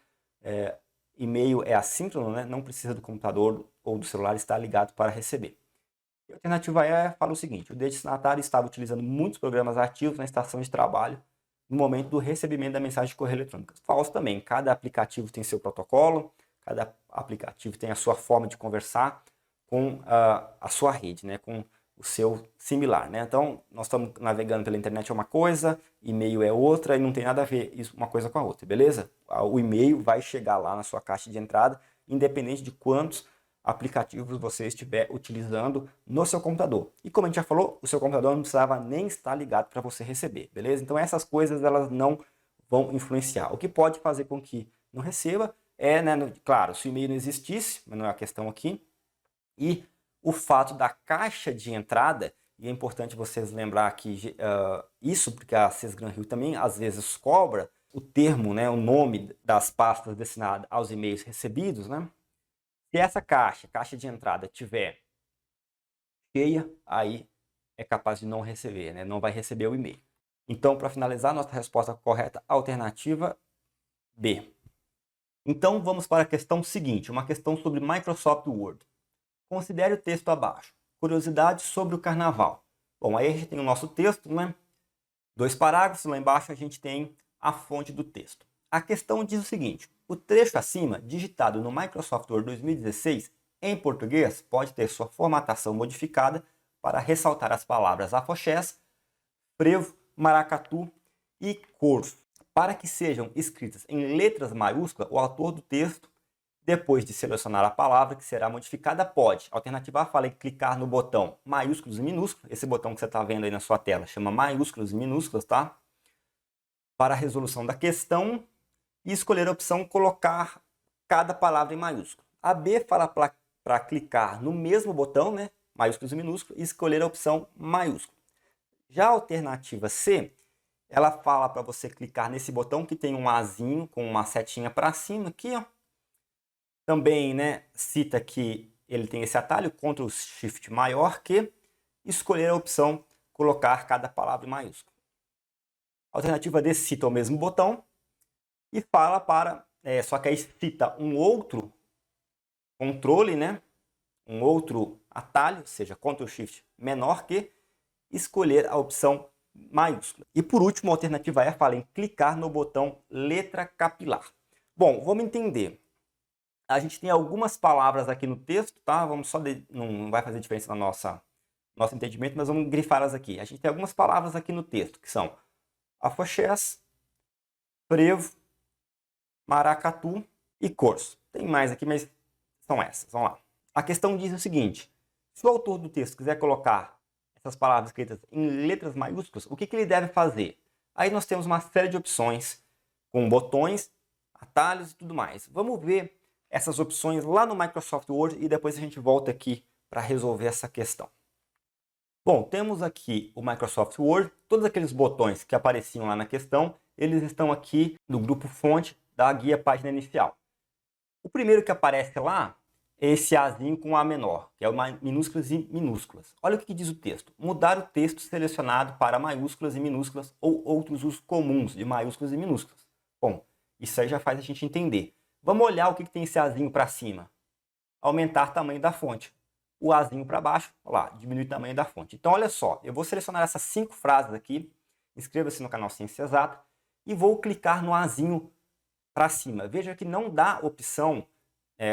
E-mail é assíncrono, né? Não precisa do computador ou do celular estar ligado para receber. A alternativa E fala o seguinte: o destinatário estava utilizando muitos programas ativos na estação de trabalho no momento do recebimento da mensagem de correio eletrônico. Falso também. Cada aplicativo tem seu protocolo, cada aplicativo tem a sua forma de conversar com a sua rede, né? Com o seu similar, né? Então, nós estamos navegando pela internet é uma coisa, e-mail é outra, e não tem nada a ver isso uma coisa com a outra, beleza? O e-mail vai chegar lá na sua caixa de entrada, independente de quantos aplicativos você estiver utilizando no seu computador. E como a gente já falou, o seu computador não precisava nem estar ligado para você receber, beleza? Então essas coisas elas não vão influenciar. O que pode fazer com que não receba é, né, claro, se o e-mail não existisse, mas não é a questão aqui, e o fato da caixa de entrada, e é importante vocês lembrar que isso, porque a Sesgran Rio também às vezes cobra o termo, né, o nome das pastas destinadas aos e-mails recebidos, né? Se essa caixa de entrada tiver cheia, aí é capaz de não receber, né? Não vai receber o e-mail. Então, para finalizar, nossa resposta correta, alternativa B. Então, vamos para a questão seguinte, uma questão sobre Microsoft Word. Considere o texto abaixo. Curiosidades sobre o carnaval. Bom, aí a gente tem o nosso texto, né? 2 parágrafos, lá embaixo a gente tem a fonte do texto. A questão diz o seguinte, o trecho acima, digitado no Microsoft Word 2016, em português, pode ter sua formatação modificada para ressaltar as palavras afoxés, frevo, maracatu e corso. Para que sejam escritas em letras maiúsculas, o autor do texto, depois de selecionar a palavra que será modificada, pode. Alternativa A, falei clicar no botão maiúsculos e minúsculos. Esse botão que você está vendo aí na sua tela chama maiúsculos e minúsculos, tá? Para a resolução da questão e escolher a opção colocar cada palavra em maiúsculo. A B fala para clicar no mesmo botão, né? Maiúsculos e minúsculos, e escolher a opção maiúsculo. Já a alternativa C, ela fala para você clicar nesse botão que tem um azinho com uma setinha para cima aqui, ó. Também, né, cita que ele tem esse atalho, Ctrl Shift maior que, escolher a opção colocar cada palavra em maiúsculo. A alternativa D cita o mesmo botão e fala para, só que aí cita um outro controle, né, um outro atalho, ou seja, Ctrl Shift menor que, escolher a opção maiúscula. E por último, a alternativa E fala em clicar no botão letra capilar. Bom, vamos entender. A gente tem algumas palavras aqui no texto, tá? Vamos só não vai fazer diferença no nosso entendimento, mas vamos grifá-las aqui. A gente tem algumas palavras aqui no texto, que são afoxés, frevo, maracatu e corso. Tem mais aqui, mas são essas. Vamos lá. A questão diz o seguinte, se o autor do texto quiser colocar essas palavras escritas em letras maiúsculas, o que ele deve fazer? Aí nós temos uma série de opções com botões, atalhos e tudo mais. Vamos ver essas opções lá no Microsoft Word e depois a gente volta aqui para resolver essa questão. Bom, temos aqui o Microsoft Word, todos aqueles botões que apareciam lá na questão, eles estão aqui no grupo fonte da guia página inicial. O primeiro que aparece lá é esse Azinho com A menor, que é o minúsculas e minúsculas. Olha o que diz o texto. Mudar o texto selecionado para maiúsculas e minúsculas ou outros usos comuns de maiúsculas e minúsculas. Bom, isso aí já faz a gente entender. Vamos olhar o que tem esse Azinho para cima. Aumentar o tamanho da fonte. O Azinho para baixo, olha lá, diminui o tamanho da fonte. Então, olha só, eu vou selecionar essas 5 frases aqui. Inscreva-se no canal Ciência Exata. E vou clicar no Azinho para cima. Veja que não dá opção,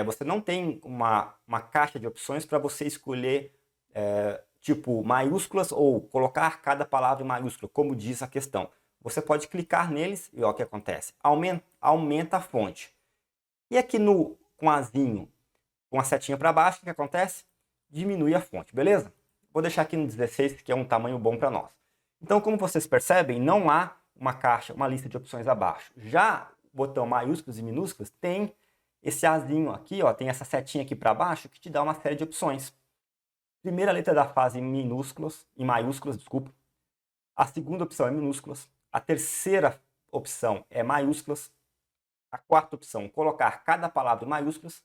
você não tem uma caixa de opções para você escolher tipo maiúsculas ou colocar cada palavra em maiúscula, como diz a questão. Você pode clicar neles e olha o que acontece. Aumenta a fonte. E aqui com Azinho, com a setinha para baixo, o que acontece? Diminui a fonte, beleza? Vou deixar aqui no 16, que é um tamanho bom para nós. Então, como vocês percebem, não há uma lista de opções abaixo. Já o botão maiúsculos e minúsculas tem esse Azinho aqui, ó, tem essa setinha aqui para baixo, que te dá uma série de opções. Primeira letra da frase em maiúsculas, desculpa. A segunda opção é minúsculas. A terceira opção é maiúsculas. A quarta opção, colocar cada palavra em maiúsculas.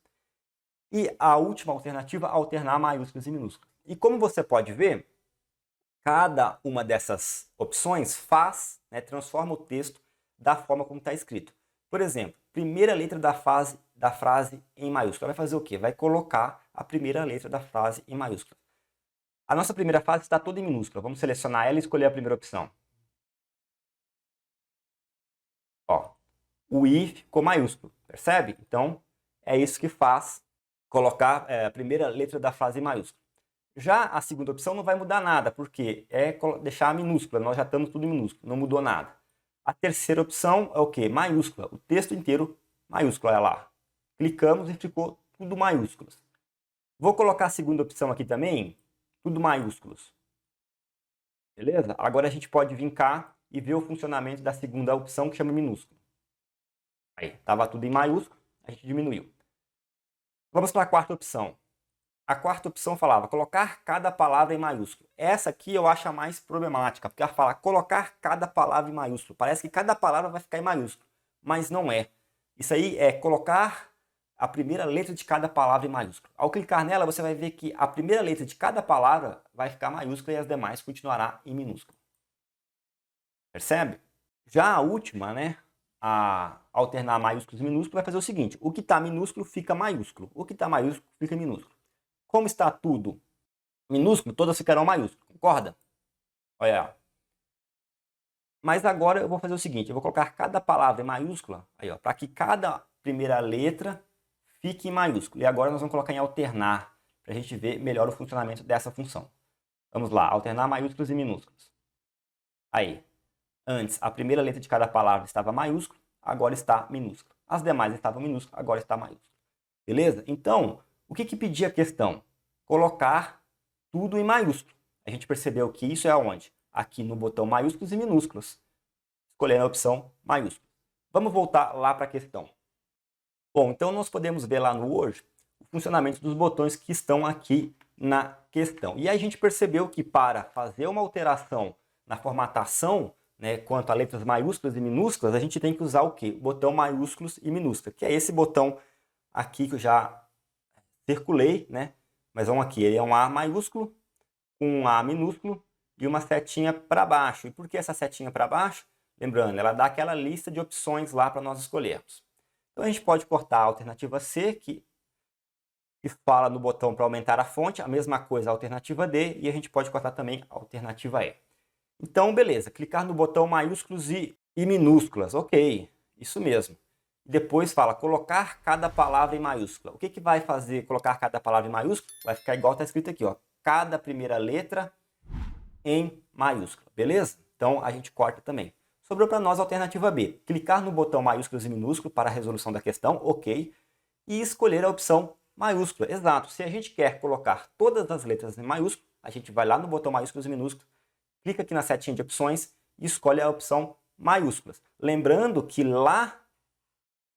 E a última alternativa, alternar maiúsculas e minúsculas. E como você pode ver, cada uma dessas opções transforma o texto da forma como está escrito. Por exemplo, primeira letra da frase em maiúscula. Vai fazer o quê? Vai colocar a primeira letra da frase em maiúscula. A nossa primeira frase está toda em minúscula. Vamos selecionar ela e escolher a primeira opção. o I ficou maiúsculo, percebe? Então, é isso que faz colocar a primeira letra da frase em maiúsculo. Já a segunda opção não vai mudar nada, porque é deixar a minúscula, nós já estamos tudo em minúsculo, não mudou nada. A terceira opção é o quê? Maiúscula, o texto inteiro maiúsculo, olha lá. Clicamos e ficou tudo maiúsculos. Vou colocar a segunda opção aqui também, tudo maiúsculos. Beleza? Agora a gente pode vir cá e ver o funcionamento da segunda opção, que chama minúsculo. Aí, estava tudo em maiúsculo, a gente diminuiu. Vamos para a quarta opção. A quarta opção falava colocar cada palavra em maiúsculo. Essa aqui eu acho a mais problemática, porque ela fala colocar cada palavra em maiúsculo. Parece que cada palavra vai ficar em maiúsculo, mas não é. Isso aí é colocar a primeira letra de cada palavra em maiúsculo. Ao clicar nela, você vai ver que a primeira letra de cada palavra vai ficar maiúscula e as demais continuará em minúsculo. Percebe? Já a última, né? A alternar maiúsculos e minúsculos vai fazer o seguinte: o que está minúsculo fica maiúsculo, o que está maiúsculo fica minúsculo. Como está tudo minúsculo, todas ficarão maiúsculas, concorda? Olha. Mas agora eu vou fazer o seguinte, eu vou colocar cada palavra em maiúscula, aí ó, para que cada primeira letra fique em maiúsculo. E agora nós vamos colocar em alternar, para a gente ver melhor o funcionamento dessa função. Vamos lá, alternar maiúsculos e minúsculos. Aí, antes a primeira letra de cada palavra estava maiúsculo, agora está minúsculo. As demais estavam minúsculas, agora está maiúsculo. Beleza? Então, o que pedia a questão? Colocar tudo em maiúsculo. A gente percebeu que isso é aonde? Aqui no botão maiúsculos e minúsculos. Escolhendo a opção maiúsculo. Vamos voltar lá para a questão. Bom, então nós podemos ver lá no Word o funcionamento dos botões que estão aqui na questão. E a gente percebeu que para fazer uma alteração na formatação, né, quanto a letras maiúsculas e minúsculas, a gente tem que usar o quê? O botão maiúsculos e minúsculas, que é esse botão aqui que eu já circulei, né? Mas vamos aqui, ele é um A maiúsculo, um A minúsculo e uma setinha para baixo. E por que essa setinha para baixo? Lembrando, ela dá aquela lista de opções lá para nós escolhermos. Então a gente pode cortar a alternativa C, que fala no botão para aumentar a fonte, a mesma coisa a alternativa D, e a gente pode cortar também a alternativa E. Então, beleza, clicar no botão maiúsculos e minúsculas, ok, isso mesmo. Depois fala colocar cada palavra em maiúscula. O que vai fazer colocar cada palavra em maiúscula? Vai ficar igual está escrito aqui, ó, cada primeira letra em maiúscula, beleza? Então a gente corta também. Sobrou para nós a alternativa B. Clicar no botão maiúsculos e minúsculo para a resolução da questão, ok. E escolher a opção maiúscula, exato. Se a gente quer colocar todas as letras em maiúsculo, a gente vai lá no botão maiúsculos e minúsculos, clica aqui na setinha de opções e escolhe a opção maiúsculas. Lembrando que lá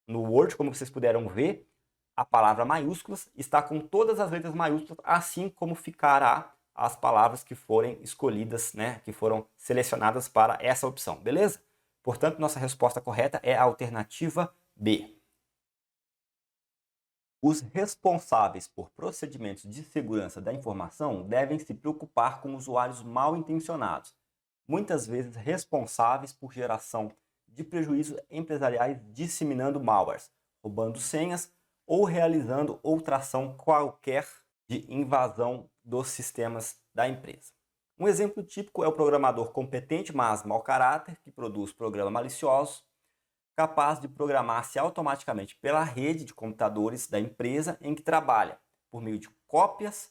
no Word, como vocês puderam ver, a palavra maiúsculas está com todas as letras maiúsculas, assim como ficará as palavras que forem escolhidas, né, que foram selecionadas para essa opção, beleza? Portanto, nossa resposta correta é a alternativa B. Os responsáveis por procedimentos de segurança da informação devem se preocupar com usuários mal intencionados, muitas vezes responsáveis por geração de prejuízos empresariais disseminando malwares, roubando senhas ou realizando outra ação qualquer de invasão dos sistemas da empresa. Um exemplo típico é o programador competente, mas mau caráter, que produz programas maliciosos, capaz de programar-se automaticamente pela rede de computadores da empresa em que trabalha, por meio de cópias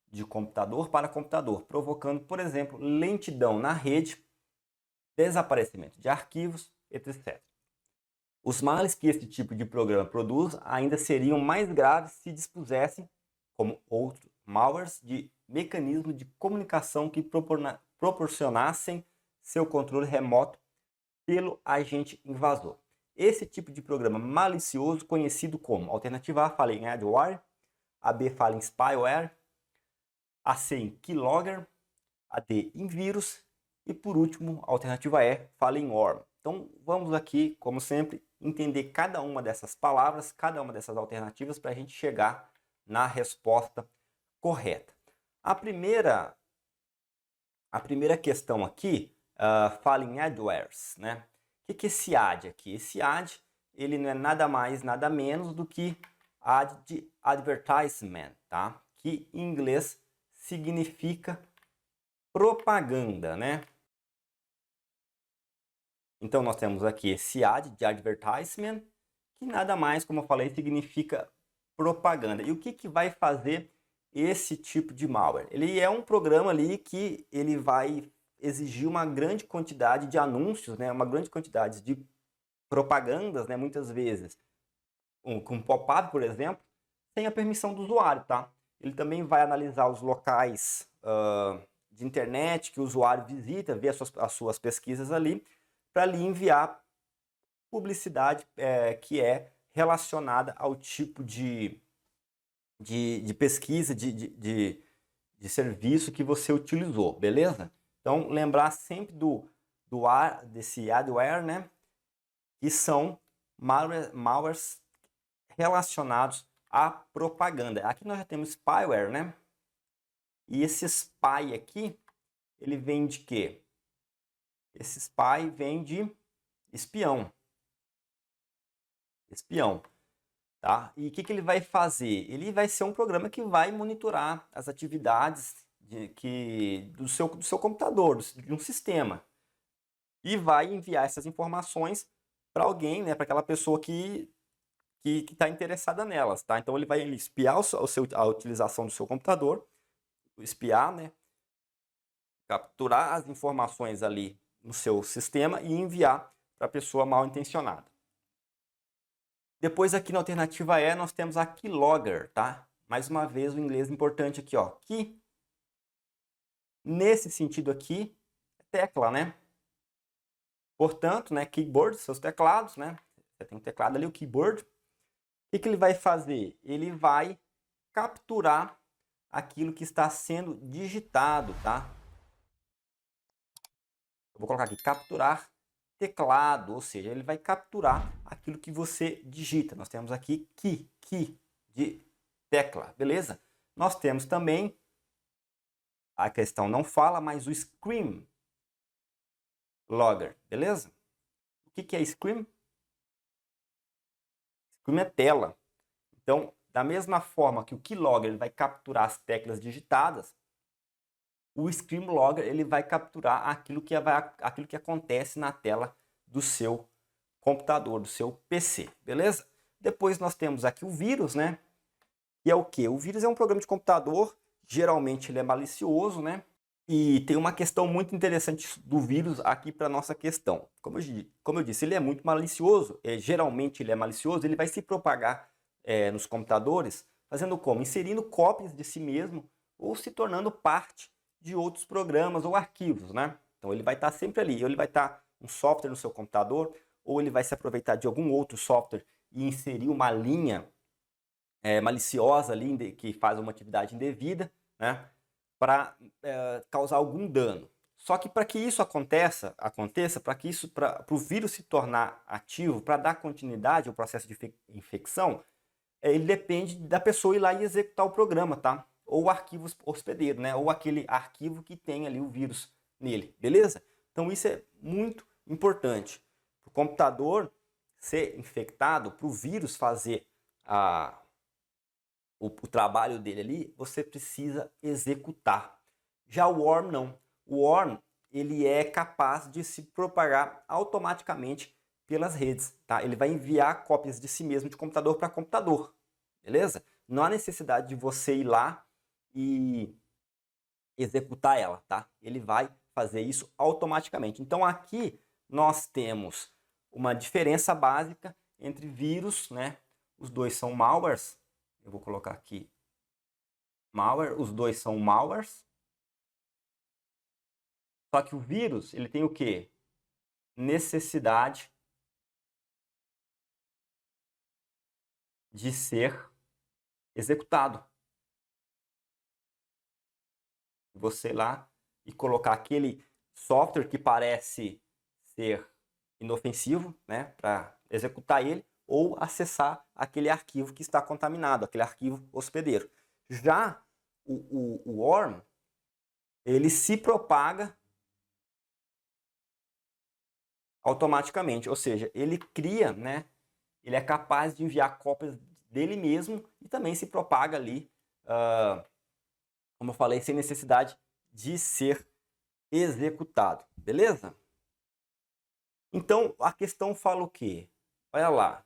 de computador para computador, provocando, por exemplo, lentidão na rede, desaparecimento de arquivos, etc. Os males que esse tipo de programa produz ainda seriam mais graves se dispusessem, como outros malwares, de mecanismos de comunicação que proporcionassem seu controle remoto pelo agente invasor. Esse tipo de programa malicioso, conhecido como alternativa A fala em adware, a B fala em spyware, a C em keylogger, a D em vírus e por último a alternativa E fala em worm. Então vamos aqui, como sempre, entender cada uma dessas palavras, cada uma dessas alternativas para a gente chegar na resposta correta. A primeira questão aqui fala em adwares, né? O que é esse ad aqui? Esse ad, ele não é nada mais, nada menos do que ad de advertisement, tá? Que em inglês significa propaganda, né? Então, nós temos aqui esse ad de advertisement, que nada mais, como eu falei, significa propaganda. E o que vai fazer esse tipo de malware? Ele é um programa ali que ele vai exigir uma grande quantidade de anúncios, né? Uma grande quantidade de propagandas, né? Muitas vezes, com pop-up, por exemplo, sem a permissão do usuário, tá? Ele também vai analisar os locais de internet que o usuário visita, ver as suas pesquisas ali, para lhe enviar publicidade que é relacionada ao tipo de pesquisa, de serviço que você utilizou, beleza? Então, lembrar sempre desse adware, né? Que são malwares relacionados à propaganda. Aqui nós já temos spyware, né? E esse spy aqui, ele vem de quê? Esse spy vem de espião. Espião, tá? E o que ele vai fazer? Ele vai ser um programa que vai monitorar as atividades do seu computador, de um sistema. E vai enviar essas informações para alguém, né? Para aquela pessoa que está interessada nelas, tá? Então ele vai espiar a utilização do seu computador, espiar, né? Capturar as informações ali no seu sistema e enviar para a pessoa mal intencionada. Depois aqui na alternativa E nós temos a keylogger, tá? Mais uma vez o inglês importante aqui, ó. Key, nesse sentido aqui, é tecla, né? Portanto, né, keyboard, seus teclados, né? Você tem um teclado ali, o keyboard. O que ele vai fazer? Ele vai capturar aquilo que está sendo digitado, tá? Eu vou colocar aqui, capturar teclado, ou seja, ele vai capturar aquilo que você digita. Nós temos aqui key de tecla, beleza? Nós temos também, a questão não fala, mas o screen logger, beleza? O que é screen? Screen é tela. Então, da mesma forma que o keylogger ele vai capturar as teclas digitadas, o Screen Logger ele vai capturar aquilo que acontece na tela do seu computador, do seu PC, beleza? Depois nós temos aqui o vírus, né? E é o que? O vírus é um programa de computador, geralmente ele é malicioso, né? E tem uma questão muito interessante do vírus aqui para a nossa questão. Como eu disse, ele é muito malicioso, geralmente ele é malicioso, ele vai se propagar nos computadores, fazendo como? Inserindo cópias de si mesmo ou se tornando parte de outros programas ou arquivos, né? Então ele vai estar sempre ali, ou ele vai estar um software no seu computador, ou ele vai se aproveitar de algum outro software e inserir uma linha maliciosa ali que faz uma atividade indevida, né? Para causar algum dano. Só que para que isso aconteça, para o vírus se tornar ativo, para dar continuidade ao processo de infecção, ele depende da pessoa ir lá e executar o programa, tá? Ou o arquivo hospedeiro, né? Ou aquele arquivo que tem ali o vírus nele, beleza? Então isso é muito importante. Para o computador ser infectado, para o vírus fazer o trabalho dele ali, você precisa executar. Já o worm não. O worm ele é capaz de se propagar automaticamente pelas redes, tá? Ele vai enviar cópias de si mesmo de computador para computador, beleza? Não há necessidade de você ir lá e executar ela, tá? Ele vai fazer isso automaticamente. Então aqui nós temos uma diferença básica entre vírus, né? Os dois são malwares. Eu vou colocar aqui malware, os dois são malwares. Só que o vírus, ele tem o quê? Necessidade de ser executado. Você ir lá e colocar aquele software que parece ser inofensivo, né, para executar ele, ou acessar aquele arquivo que está contaminado, aquele arquivo hospedeiro. Já o worm, ele se propaga automaticamente, ou seja, ele cria, né, ele é capaz de enviar cópias dele mesmo e também se propaga ali, como eu falei, sem necessidade de ser executado, beleza? Então, a questão fala o quê? Olha lá,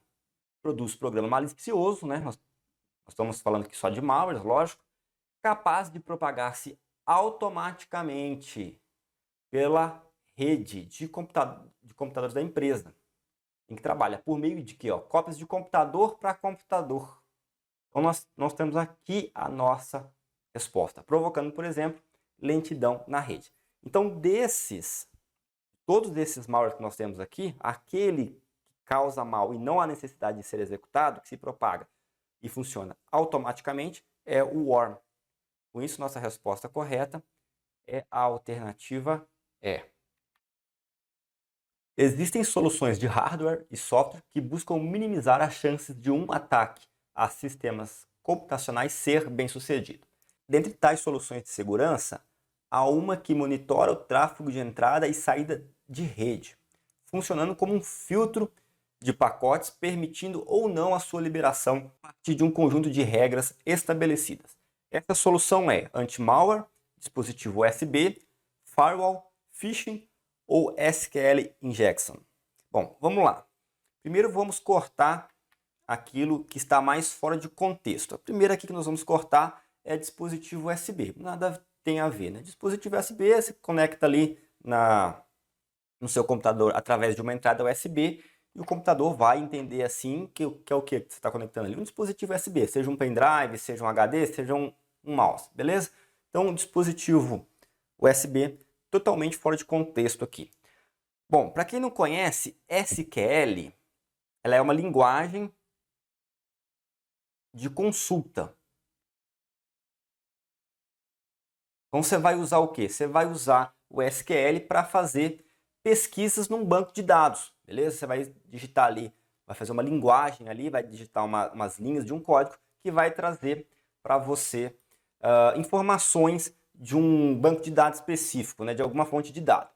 produz programa malicioso, né? Nós estamos falando aqui só de malwares, lógico, capaz de propagar-se automaticamente pela rede de computadores da empresa em que trabalha, por meio de quê? Cópias de computador para computador. Então, nós temos aqui a nossa resposta, provocando, por exemplo, lentidão na rede. Então, todos esses malwares que nós temos aqui, aquele que causa mal e não há necessidade de ser executado, que se propaga e funciona automaticamente, é o worm. Com isso, nossa resposta correta é a alternativa E. Existem soluções de hardware e software que buscam minimizar as chances de um ataque a sistemas computacionais ser bem-sucedido. Dentre tais soluções de segurança, há uma que monitora o tráfego de entrada e saída de rede, funcionando como um filtro de pacotes, permitindo ou não a sua liberação a partir de um conjunto de regras estabelecidas. Essa solução é anti-malware, dispositivo USB, firewall, phishing ou SQL injection. Bom, vamos lá. Primeiro vamos cortar aquilo que está mais fora de contexto. A primeira aqui que nós vamos cortar é dispositivo USB. Nada tem a ver, né? Dispositivo USB você conecta ali no seu computador através de uma entrada USB e o computador vai entender assim que é o que você está conectando ali? Um dispositivo USB, seja um pendrive, seja um HD, seja um mouse, beleza? Então, um dispositivo USB totalmente fora de contexto aqui. Bom, para quem não conhece, SQL ela é uma linguagem de consulta. Então você vai usar o quê? Você vai usar o SQL para fazer pesquisas num banco de dados, beleza? Você vai digitar ali, vai fazer uma linguagem ali, vai digitar umas linhas de um código que vai trazer para você informações de um banco de dados específico, né, de alguma fonte de dados.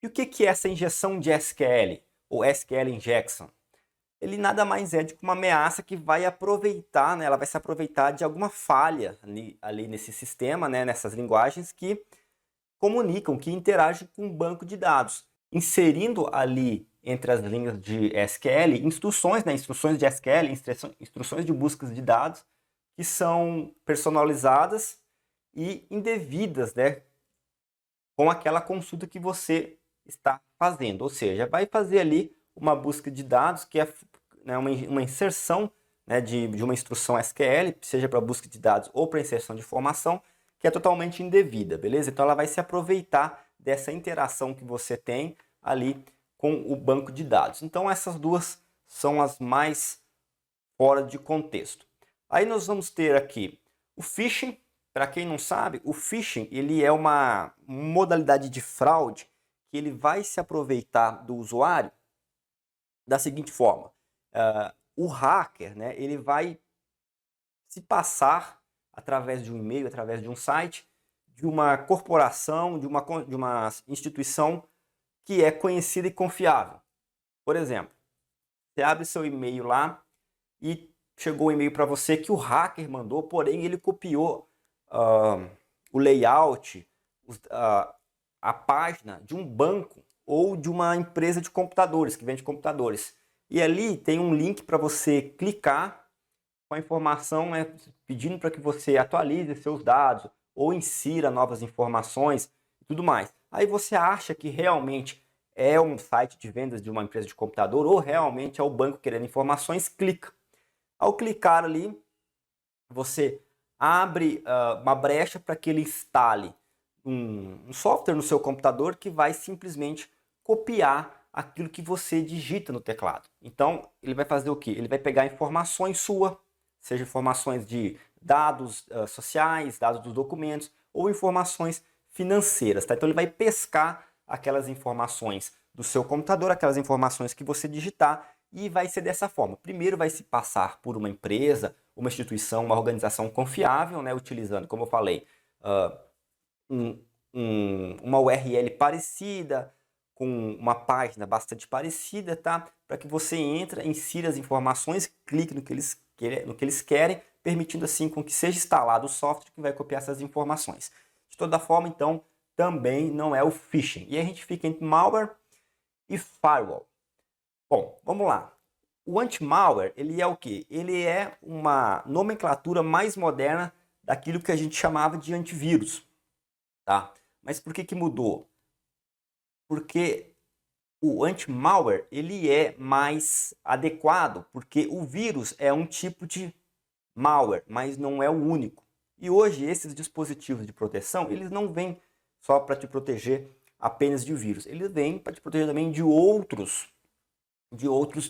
E o que é essa injeção de SQL, ou SQL injection? Ele nada mais é do que uma ameaça que vai aproveitar, né, ela vai se aproveitar de alguma falha ali nesse sistema, né, nessas linguagens que comunicam, que interagem com um banco de dados, inserindo ali entre as linhas de SQL instruções, né, instruções de SQL, instruções de buscas de dados que são personalizadas e indevidas, né, com aquela consulta que você está fazendo. Ou seja, vai fazer ali uma busca de dados que é, né, uma inserção, né, de uma instrução SQL, seja para busca de dados ou para inserção de informação, que é totalmente indevida, beleza? Então ela vai se aproveitar dessa interação que você tem ali com o banco de dados. Então essas duas são as mais fora de contexto. Aí nós vamos ter aqui o phishing. Para quem não sabe, o phishing ele é uma modalidade de fraude que ele vai se aproveitar do usuário da seguinte forma. O hacker, né, ele vai se passar através de um e-mail, através de um site, de uma corporação, de uma instituição que é conhecida e confiável. Por exemplo, você abre seu e-mail lá e chegou um e-mail para você que o hacker mandou, porém ele copiou o layout, a página de um banco ou de uma empresa de computadores, que vende computadores. E ali tem um link para você clicar com a informação, né, pedindo para que você atualize seus dados ou insira novas informações e tudo mais. Aí você acha que realmente é um site de vendas de uma empresa de computador ou realmente é o banco querendo informações, clica. Ao clicar ali, você abre uma brecha para que ele instale um software no seu computador que vai simplesmente copiar aquilo que você digita no teclado. Então, ele vai fazer o quê? Ele vai pegar informações suas, seja informações de dados sociais, dados dos documentos ou informações financeiras. Tá? Então, ele vai pescar aquelas informações do seu computador, aquelas informações que você digitar e vai ser dessa forma. Primeiro vai se passar por uma empresa, uma instituição, uma organização confiável, né, utilizando, como eu falei, uma URL parecida, com uma página bastante parecida, tá? Para que você entre, insira as informações, clique no que eles querem, permitindo assim com que seja instalado o software que vai copiar essas informações. De toda forma, então, também não é o phishing. E a gente fica entre malware e firewall. Bom, vamos lá. O anti-malware, ele é o quê? Ele é uma nomenclatura mais moderna daquilo que a gente chamava de antivírus, tá? Mas por que que mudou? Porque o anti-malware, ele é mais adequado, porque o vírus é um tipo de malware, mas não é o único. E hoje esses dispositivos de proteção, eles não vêm só para te proteger apenas de vírus, eles vêm para te proteger também de outros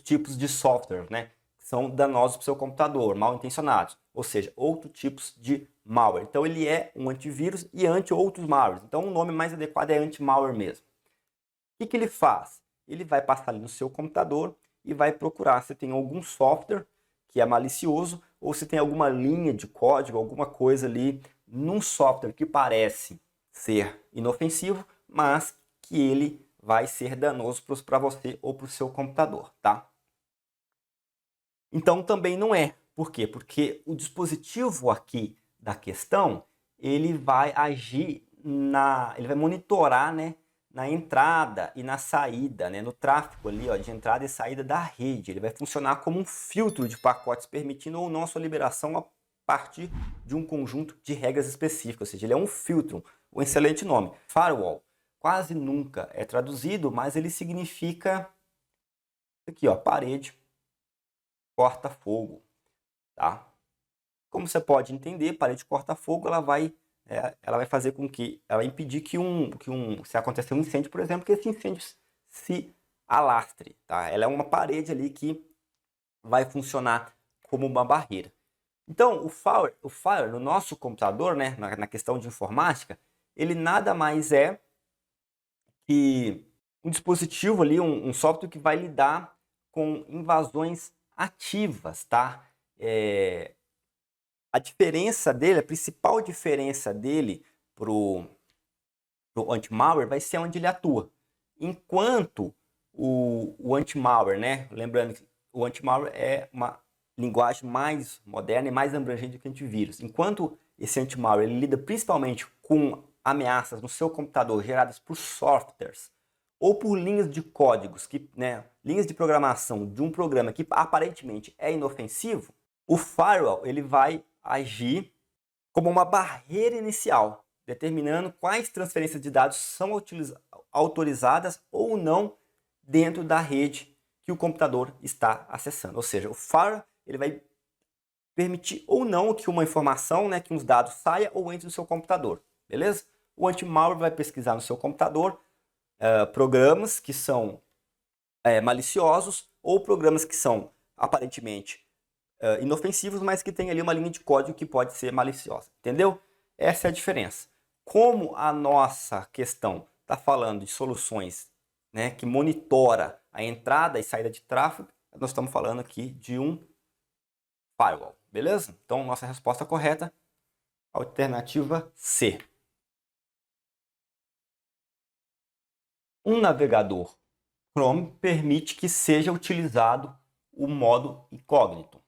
tipos de software, né? Que são danosos para o seu computador, mal intencionados, ou seja, outros tipos de malware. Então ele é um antivírus e anti outros malwares. Então o nome mais adequado é anti-malware mesmo. O que ele faz? Ele vai passar ali no seu computador e vai procurar se tem algum software que é malicioso ou se tem alguma linha de código, alguma coisa ali num software que parece ser inofensivo, mas que ele vai ser danoso para você ou para o seu computador, tá? Então também não é. Por quê? Porque o dispositivo aqui da questão, ele vai agir ele vai monitorar, né, na entrada e na saída, né, no tráfego ali, ó, de entrada e saída da rede. Ele vai funcionar como um filtro de pacotes, permitindo ou não a sua liberação a partir de um conjunto de regras específicas. Ou seja, ele é um filtro, um excelente nome. Firewall quase nunca é traduzido, mas ele significa aqui, ó, parede corta-fogo, tá? Como você pode entender, parede corta-fogo, ela vai fazer com que, ela vai impedir se acontecer um incêndio, por exemplo, que esse incêndio se alastre, tá? Ela é uma parede ali que vai funcionar como uma barreira. Então, o firewall no nosso computador, né, na questão de informática, ele nada mais é que um dispositivo ali, um software que vai lidar com invasões ativas, tá? A diferença dele, a principal diferença dele pro anti-malware vai ser onde ele atua. Enquanto o anti-malware, né? Lembrando que o anti-malware é uma linguagem mais moderna e mais abrangente do que antivírus. Enquanto esse anti-malware ele lida principalmente com ameaças no seu computador geradas por softwares ou por linhas de códigos, linhas de programação de um programa que aparentemente é inofensivo, o firewall ele vai agir como uma barreira inicial, determinando quais transferências de dados são autorizadas ou não dentro da rede que o computador está acessando. Ou seja, o firewall ele vai permitir ou não que uma informação, que uns dados saia ou entre do seu computador, beleza? O anti-malware vai pesquisar no seu computador programas que são maliciosos ou programas que são aparentemente inofensivos, mas que tem ali uma linha de código que pode ser maliciosa, entendeu? Essa é a diferença. Como a nossa questão está falando de soluções, né, que monitora a entrada e saída de tráfego, nós estamos falando aqui de um firewall, beleza? Então, nossa resposta correta, alternativa C. Um navegador Chrome permite que seja utilizado o modo incógnito.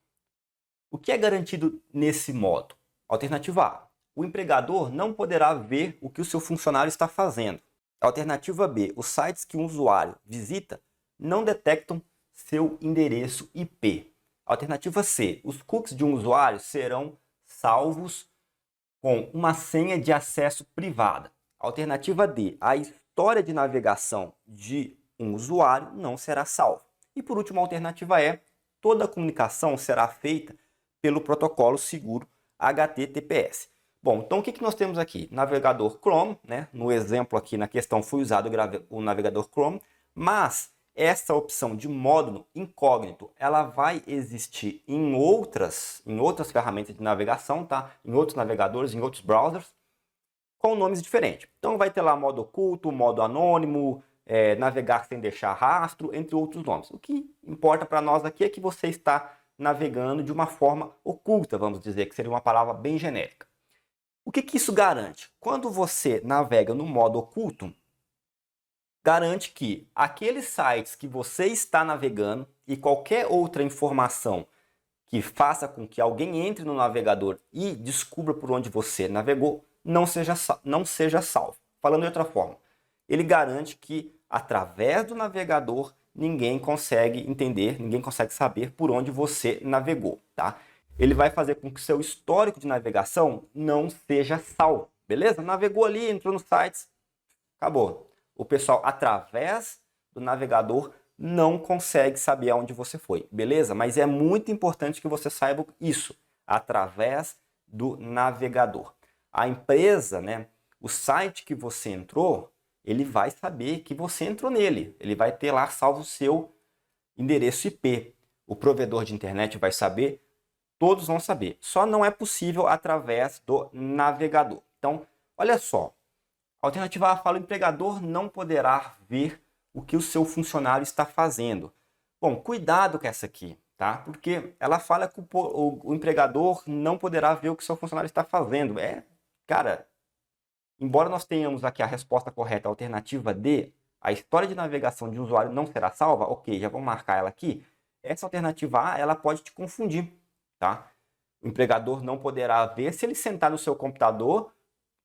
O que é garantido nesse modo? Alternativa A. O empregador não poderá ver o que o seu funcionário está fazendo. Alternativa B. Os sites que um usuário visita não detectam seu endereço IP. Alternativa C. Os cookies de um usuário serão salvos com uma senha de acesso privada. Alternativa D. A história de navegação de um usuário não será salva. E por último, a alternativa E. Toda a comunicação será feita pelo protocolo seguro HTTPS. Bom, então o que nós temos aqui? Navegador Chrome, né? No exemplo aqui na questão foi usado o navegador Chrome, mas essa opção de módulo incógnito, ela vai existir em outras ferramentas de navegação, tá? Em outros navegadores, em outros browsers, com nomes diferentes. Então vai ter lá modo oculto, modo anônimo, navegar sem deixar rastro, entre outros nomes. O que importa para nós aqui é que você está navegando de uma forma oculta, vamos dizer, que seria uma palavra bem genérica. O que isso garante? Quando você navega no modo oculto, garante que aqueles sites que você está navegando e qualquer outra informação que faça com que alguém entre no navegador e descubra por onde você navegou, não seja salvo. Falando de outra forma, ele garante que através do navegador ninguém consegue entender, ninguém consegue saber por onde você navegou, tá? Ele vai fazer com que o seu histórico de navegação não seja salvo, beleza? Navegou ali, entrou nos sites, acabou. O pessoal, através do navegador, não consegue saber aonde você foi, beleza? Mas é muito importante que você saiba isso, através do navegador. A empresa, né, o site que você entrou, ele vai saber que você entrou nele. Ele vai ter lá salvo o seu endereço IP. O provedor de internet vai saber, todos vão saber. Só não é possível através do navegador. Então, olha só. A alternativa A fala: o empregador não poderá ver o que o seu funcionário está fazendo. Bom, cuidado com essa aqui, tá? Porque ela fala que o empregador não poderá ver o que o seu funcionário está fazendo. Cara, embora nós tenhamos aqui a resposta correta, a alternativa D, a história de navegação de usuário não será salva, ok, já vamos marcar ela aqui. Essa alternativa A, ela pode te confundir, tá? O empregador não poderá ver se ele sentar no seu computador,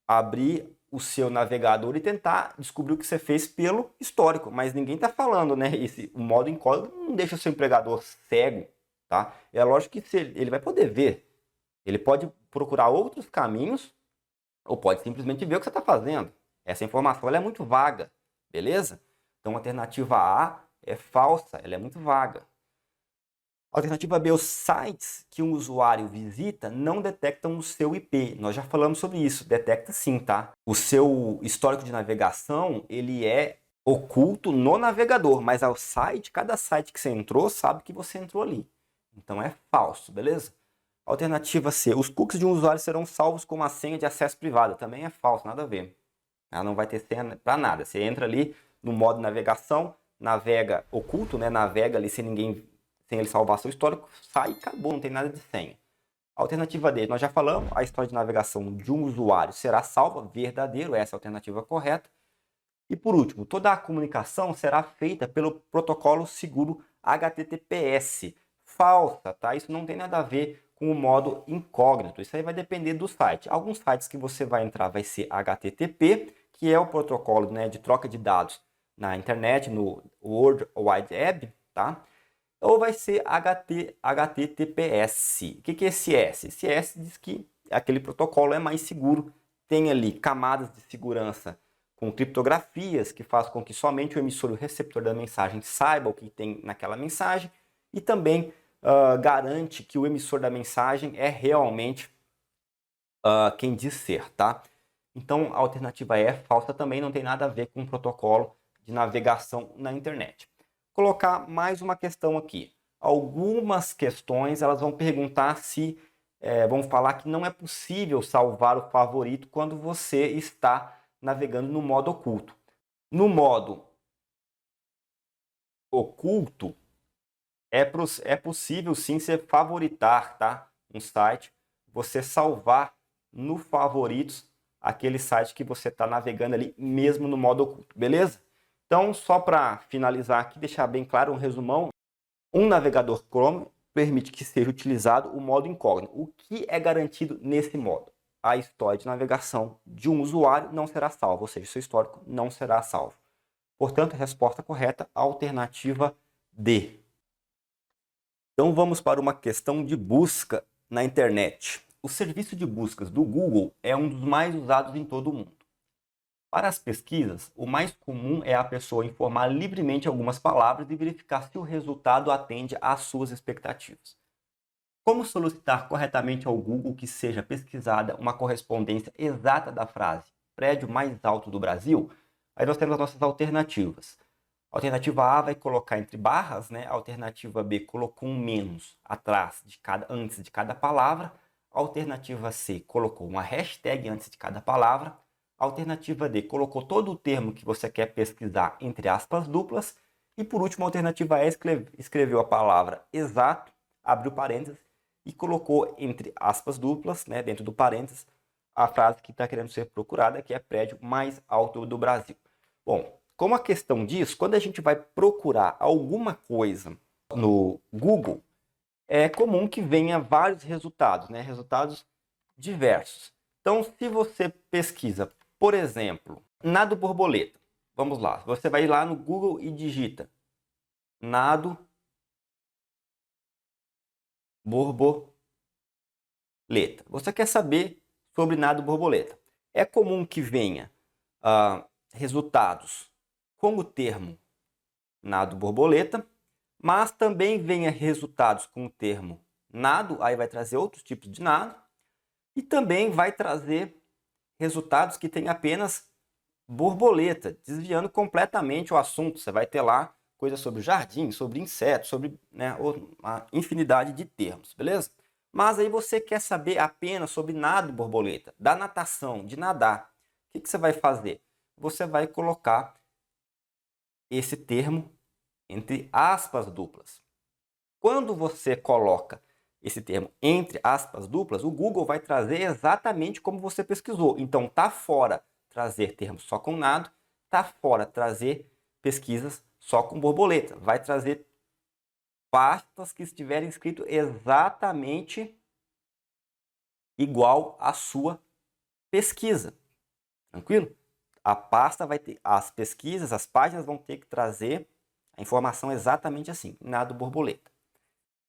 abrir o seu navegador e tentar descobrir o que você fez pelo histórico, mas ninguém está falando, né? O modo incógnito não deixa o seu empregador cego, tá? É lógico que ele vai poder ver, ele pode procurar outros caminhos ou pode simplesmente ver o que você está fazendo. Essa informação ela é muito vaga, beleza? Então a alternativa A é falsa, ela é muito vaga. Alternativa B, os sites que um usuário visita não detectam o seu IP. Nós já falamos sobre isso, detecta sim, tá? O seu histórico de navegação, ele é oculto no navegador, mas ao site, cada site que você entrou, sabe que você entrou ali. Então é falso, beleza? Alternativa C, os cookies de um usuário serão salvos com uma senha de acesso privado. Também é falso, nada a ver. Ela não vai ter senha para nada. Você entra ali no modo navegação, navega oculto, né? Navega ali sem ele salvar seu histórico, sai e acabou, não tem nada de senha. Alternativa D, nós já falamos, a história de navegação de um usuário será salva, verdadeiro, essa é a alternativa correta. E por último, toda a comunicação será feita pelo protocolo seguro HTTPS. Falsa, tá? Isso não tem nada a ver com o modo incógnito, isso aí vai depender do site. Alguns sites que você vai entrar vai ser HTTP, que é o protocolo, né, de troca de dados na internet, no World Wide Web, tá? Ou vai ser HTTPS. O que é esse S? Esse S diz que aquele protocolo é mais seguro, tem ali camadas de segurança com criptografias que faz com que somente o emissor e o receptor da mensagem saiba o que tem naquela mensagem e também garante que o emissor da mensagem é realmente quem diz ser, tá? Então a alternativa é falsa, também não tem nada a ver com o protocolo de navegação na internet. Colocar mais uma questão aqui. Algumas questões elas vão perguntar se, vão falar que não é possível salvar o favorito quando você está navegando no modo oculto. No modo oculto, é possível sim você favoritar, tá? Um site, você salvar no favoritos aquele site que você está navegando ali mesmo no modo oculto, beleza? Então, só para finalizar aqui, deixar bem claro um resumão, um navegador Chrome permite que seja utilizado o modo incógnito. O que é garantido nesse modo? A história de navegação de um usuário não será salva, ou seja, seu histórico não será salvo. Portanto, a resposta correta, alternativa D. Então vamos para uma questão de busca na internet. O serviço de buscas do Google é um dos mais usados em todo o mundo. Para as pesquisas, o mais comum é a pessoa informar livremente algumas palavras e verificar se o resultado atende às suas expectativas. Como solicitar corretamente ao Google que seja pesquisada uma correspondência exata da frase prédio mais alto do Brasil? Aí nós temos as nossas alternativas. A alternativa A vai colocar entre barras, né? A alternativa B colocou um menos antes de cada palavra. A alternativa C colocou uma hashtag antes de cada palavra. A alternativa D colocou todo o termo que você quer pesquisar entre aspas duplas. E por último, a alternativa E escreveu a palavra exato, abriu parênteses e colocou entre aspas duplas, né, dentro do parênteses, a frase que está querendo ser procurada, que é prédio mais alto do Brasil. Bom, como a questão diz, quando a gente vai procurar alguma coisa no Google, é comum que venha vários resultados, né? Resultados diversos. Então, se você pesquisa, por exemplo, nado borboleta, vamos lá, você vai lá no Google e digita nado borboleta. Você quer saber sobre nado borboleta. É comum que venha resultados com o termo nado borboleta, mas também venha resultados com o termo nado, aí vai trazer outros tipos de nado, e também vai trazer resultados que tem apenas borboleta, desviando completamente o assunto. Você vai ter lá coisas sobre jardim, sobre insetos, sobre, né, uma infinidade de termos, beleza? Mas aí você quer saber apenas sobre nado borboleta, da natação, de nadar. O que você vai fazer? Você vai colocar esse termo entre aspas duplas. Quando você coloca esse termo entre aspas duplas, o Google vai trazer exatamente como você pesquisou. Então, tá fora trazer termos só com nado, tá fora trazer pesquisas só com borboleta. Vai trazer pastas que estiverem escrito exatamente igual à sua pesquisa. Tranquilo? A pasta vai ter, as pesquisas, as páginas vão ter que trazer a informação exatamente assim, nado borboleta.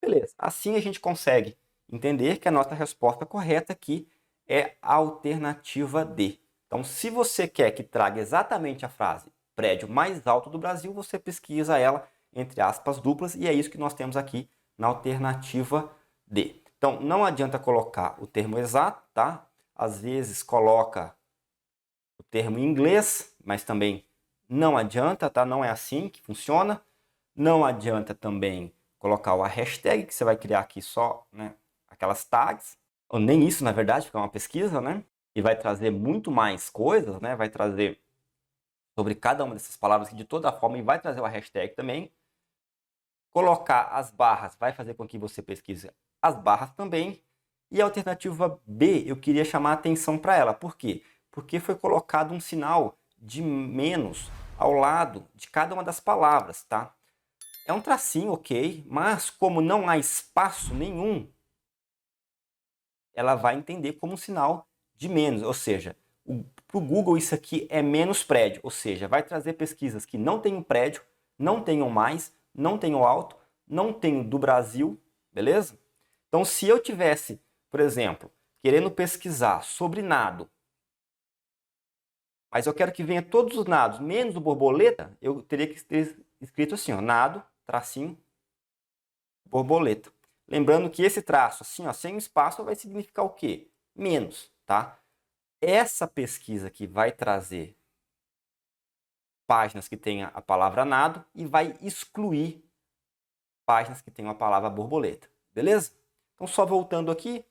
Beleza, assim a gente consegue entender que a nossa resposta correta aqui é a alternativa D. Então, se você quer que traga exatamente a frase prédio mais alto do Brasil, você pesquisa ela entre aspas duplas e é isso que nós temos aqui na alternativa D. Então, não adianta colocar o termo exato, tá? Às vezes coloca o termo em inglês, mas também não adianta, tá? Não é assim que funciona. Não adianta também colocar a hashtag, que você vai criar aqui só, né, aquelas tags, ou nem isso, na verdade, porque é uma pesquisa, né? E vai trazer muito mais coisas, né? Vai trazer sobre cada uma dessas palavras aqui de toda forma e vai trazer uma hashtag também. Colocar as barras vai fazer com que você pesquise as barras também. E a alternativa B, eu queria chamar a atenção para ela. Por quê? Porque foi colocado um sinal de menos ao lado de cada uma das palavras, tá? É um tracinho, ok, mas como não há espaço nenhum, ela vai entender como um sinal de menos, ou seja, para o Google isso aqui é menos prédio, ou seja, vai trazer pesquisas que não tenham prédio, não tenham mais, não tenham alto, não tenham do Brasil, beleza? Então, se eu tivesse, por exemplo, querendo pesquisar sobre nado, mas eu quero que venha todos os nados, menos o borboleta, eu teria que ter escrito assim, ó, nado, tracinho, borboleta. Lembrando que esse traço, assim, ó, sem espaço, vai significar o quê? Menos, tá? Essa pesquisa aqui vai trazer páginas que tenham a palavra nado e vai excluir páginas que tenham a palavra borboleta, beleza? Então, só voltando aqui,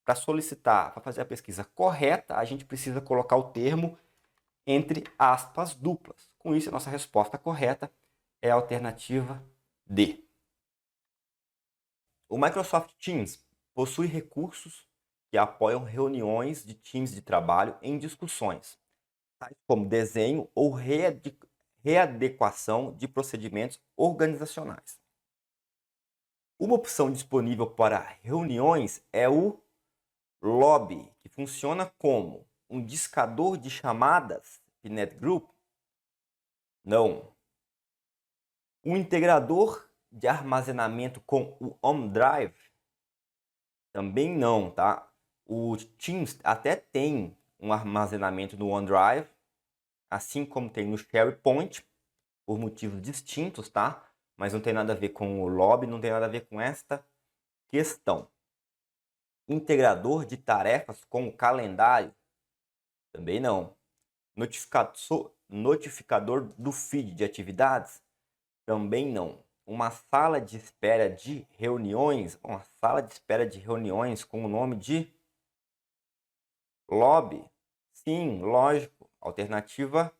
para solicitar, para fazer a pesquisa correta, a gente precisa colocar o termo entre aspas duplas. Com isso, a nossa resposta correta é a alternativa D. O Microsoft Teams possui recursos que apoiam reuniões de times de trabalho em discussões, tais como desenho ou readequação de procedimentos organizacionais. Uma opção disponível para reuniões é o Lobby, que funciona como um discador de chamadas de NetGroup? Não. Um integrador de armazenamento com o OneDrive? Também não, tá? O Teams até tem um armazenamento no OneDrive, assim como tem no SharePoint, por motivos distintos, tá? Mas não tem nada a ver com o Lobby, não tem nada a ver com esta questão. Integrador de tarefas com o calendário? Também não. Notificador do feed de atividades? Também não. Uma sala de espera de reuniões? Uma sala de espera de reuniões com o nome de Lobby? Sim, lógico. Alternativa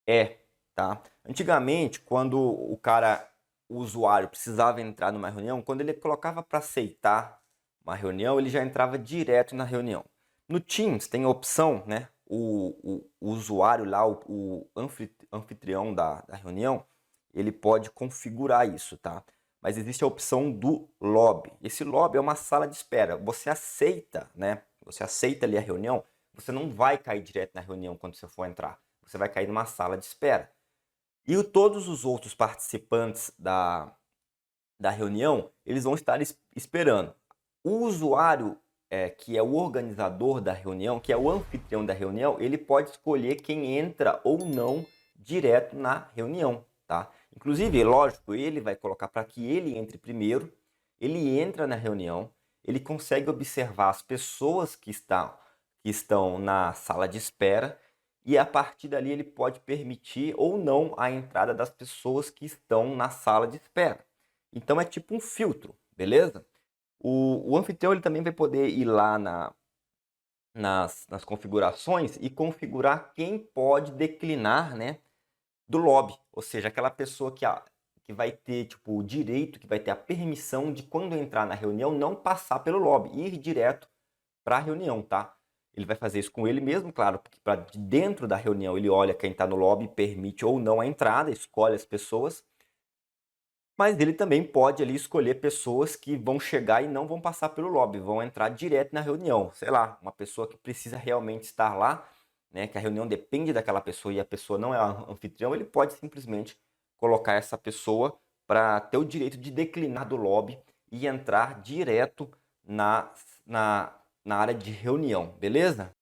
é, tá? Antigamente, quando o usuário precisava entrar numa reunião, quando ele colocava para aceitar uma reunião, ele já entrava direto na reunião. No Teams tem a opção, né? O usuário lá, o anfitrião da reunião, ele pode configurar isso, tá? Mas existe a opção do lobby. Esse lobby é uma sala de espera. Você aceita, né? Você aceita ali a reunião, você não vai cair direto na reunião quando você for entrar. Você vai cair numa sala de espera. E todos os outros participantes da reunião, eles vão estar esperando. O usuário, que é o organizador da reunião, que é o anfitrião da reunião, ele pode escolher quem entra ou não direto na reunião, tá? Inclusive, lógico, ele vai colocar para que ele entre primeiro, ele entra na reunião, ele consegue observar as pessoas que estão na sala de espera, e a partir dali ele pode permitir ou não a entrada das pessoas que estão na sala de espera. Então é tipo um filtro, beleza? O anfitrião ele também vai poder ir lá nas configurações e configurar quem pode declinar, né, do lobby. Ou seja, aquela pessoa que vai ter tipo, o direito, que vai ter a permissão de, quando entrar na reunião, não passar pelo lobby, ir direto para a reunião, tá? Ele vai fazer isso com ele mesmo, claro, porque de dentro da reunião ele olha quem está no lobby, permite ou não a entrada, escolhe as pessoas. Mas ele também pode ali escolher pessoas que vão chegar e não vão passar pelo lobby, vão entrar direto na reunião. Sei lá, uma pessoa que precisa realmente estar lá, né, que a reunião depende daquela pessoa e a pessoa não é anfitrião, ele pode simplesmente colocar essa pessoa para ter o direito de declinar do lobby e entrar direto na área de reunião, beleza?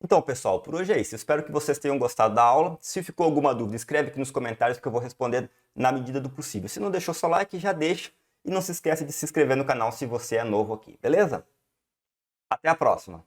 Então, pessoal, por hoje é isso. Espero que vocês tenham gostado da aula. Se ficou alguma dúvida, escreve aqui nos comentários que eu vou responder na medida do possível. Se não deixou seu like, já deixa. E não se esquece de se inscrever no canal se você é novo aqui, beleza? Até a próxima!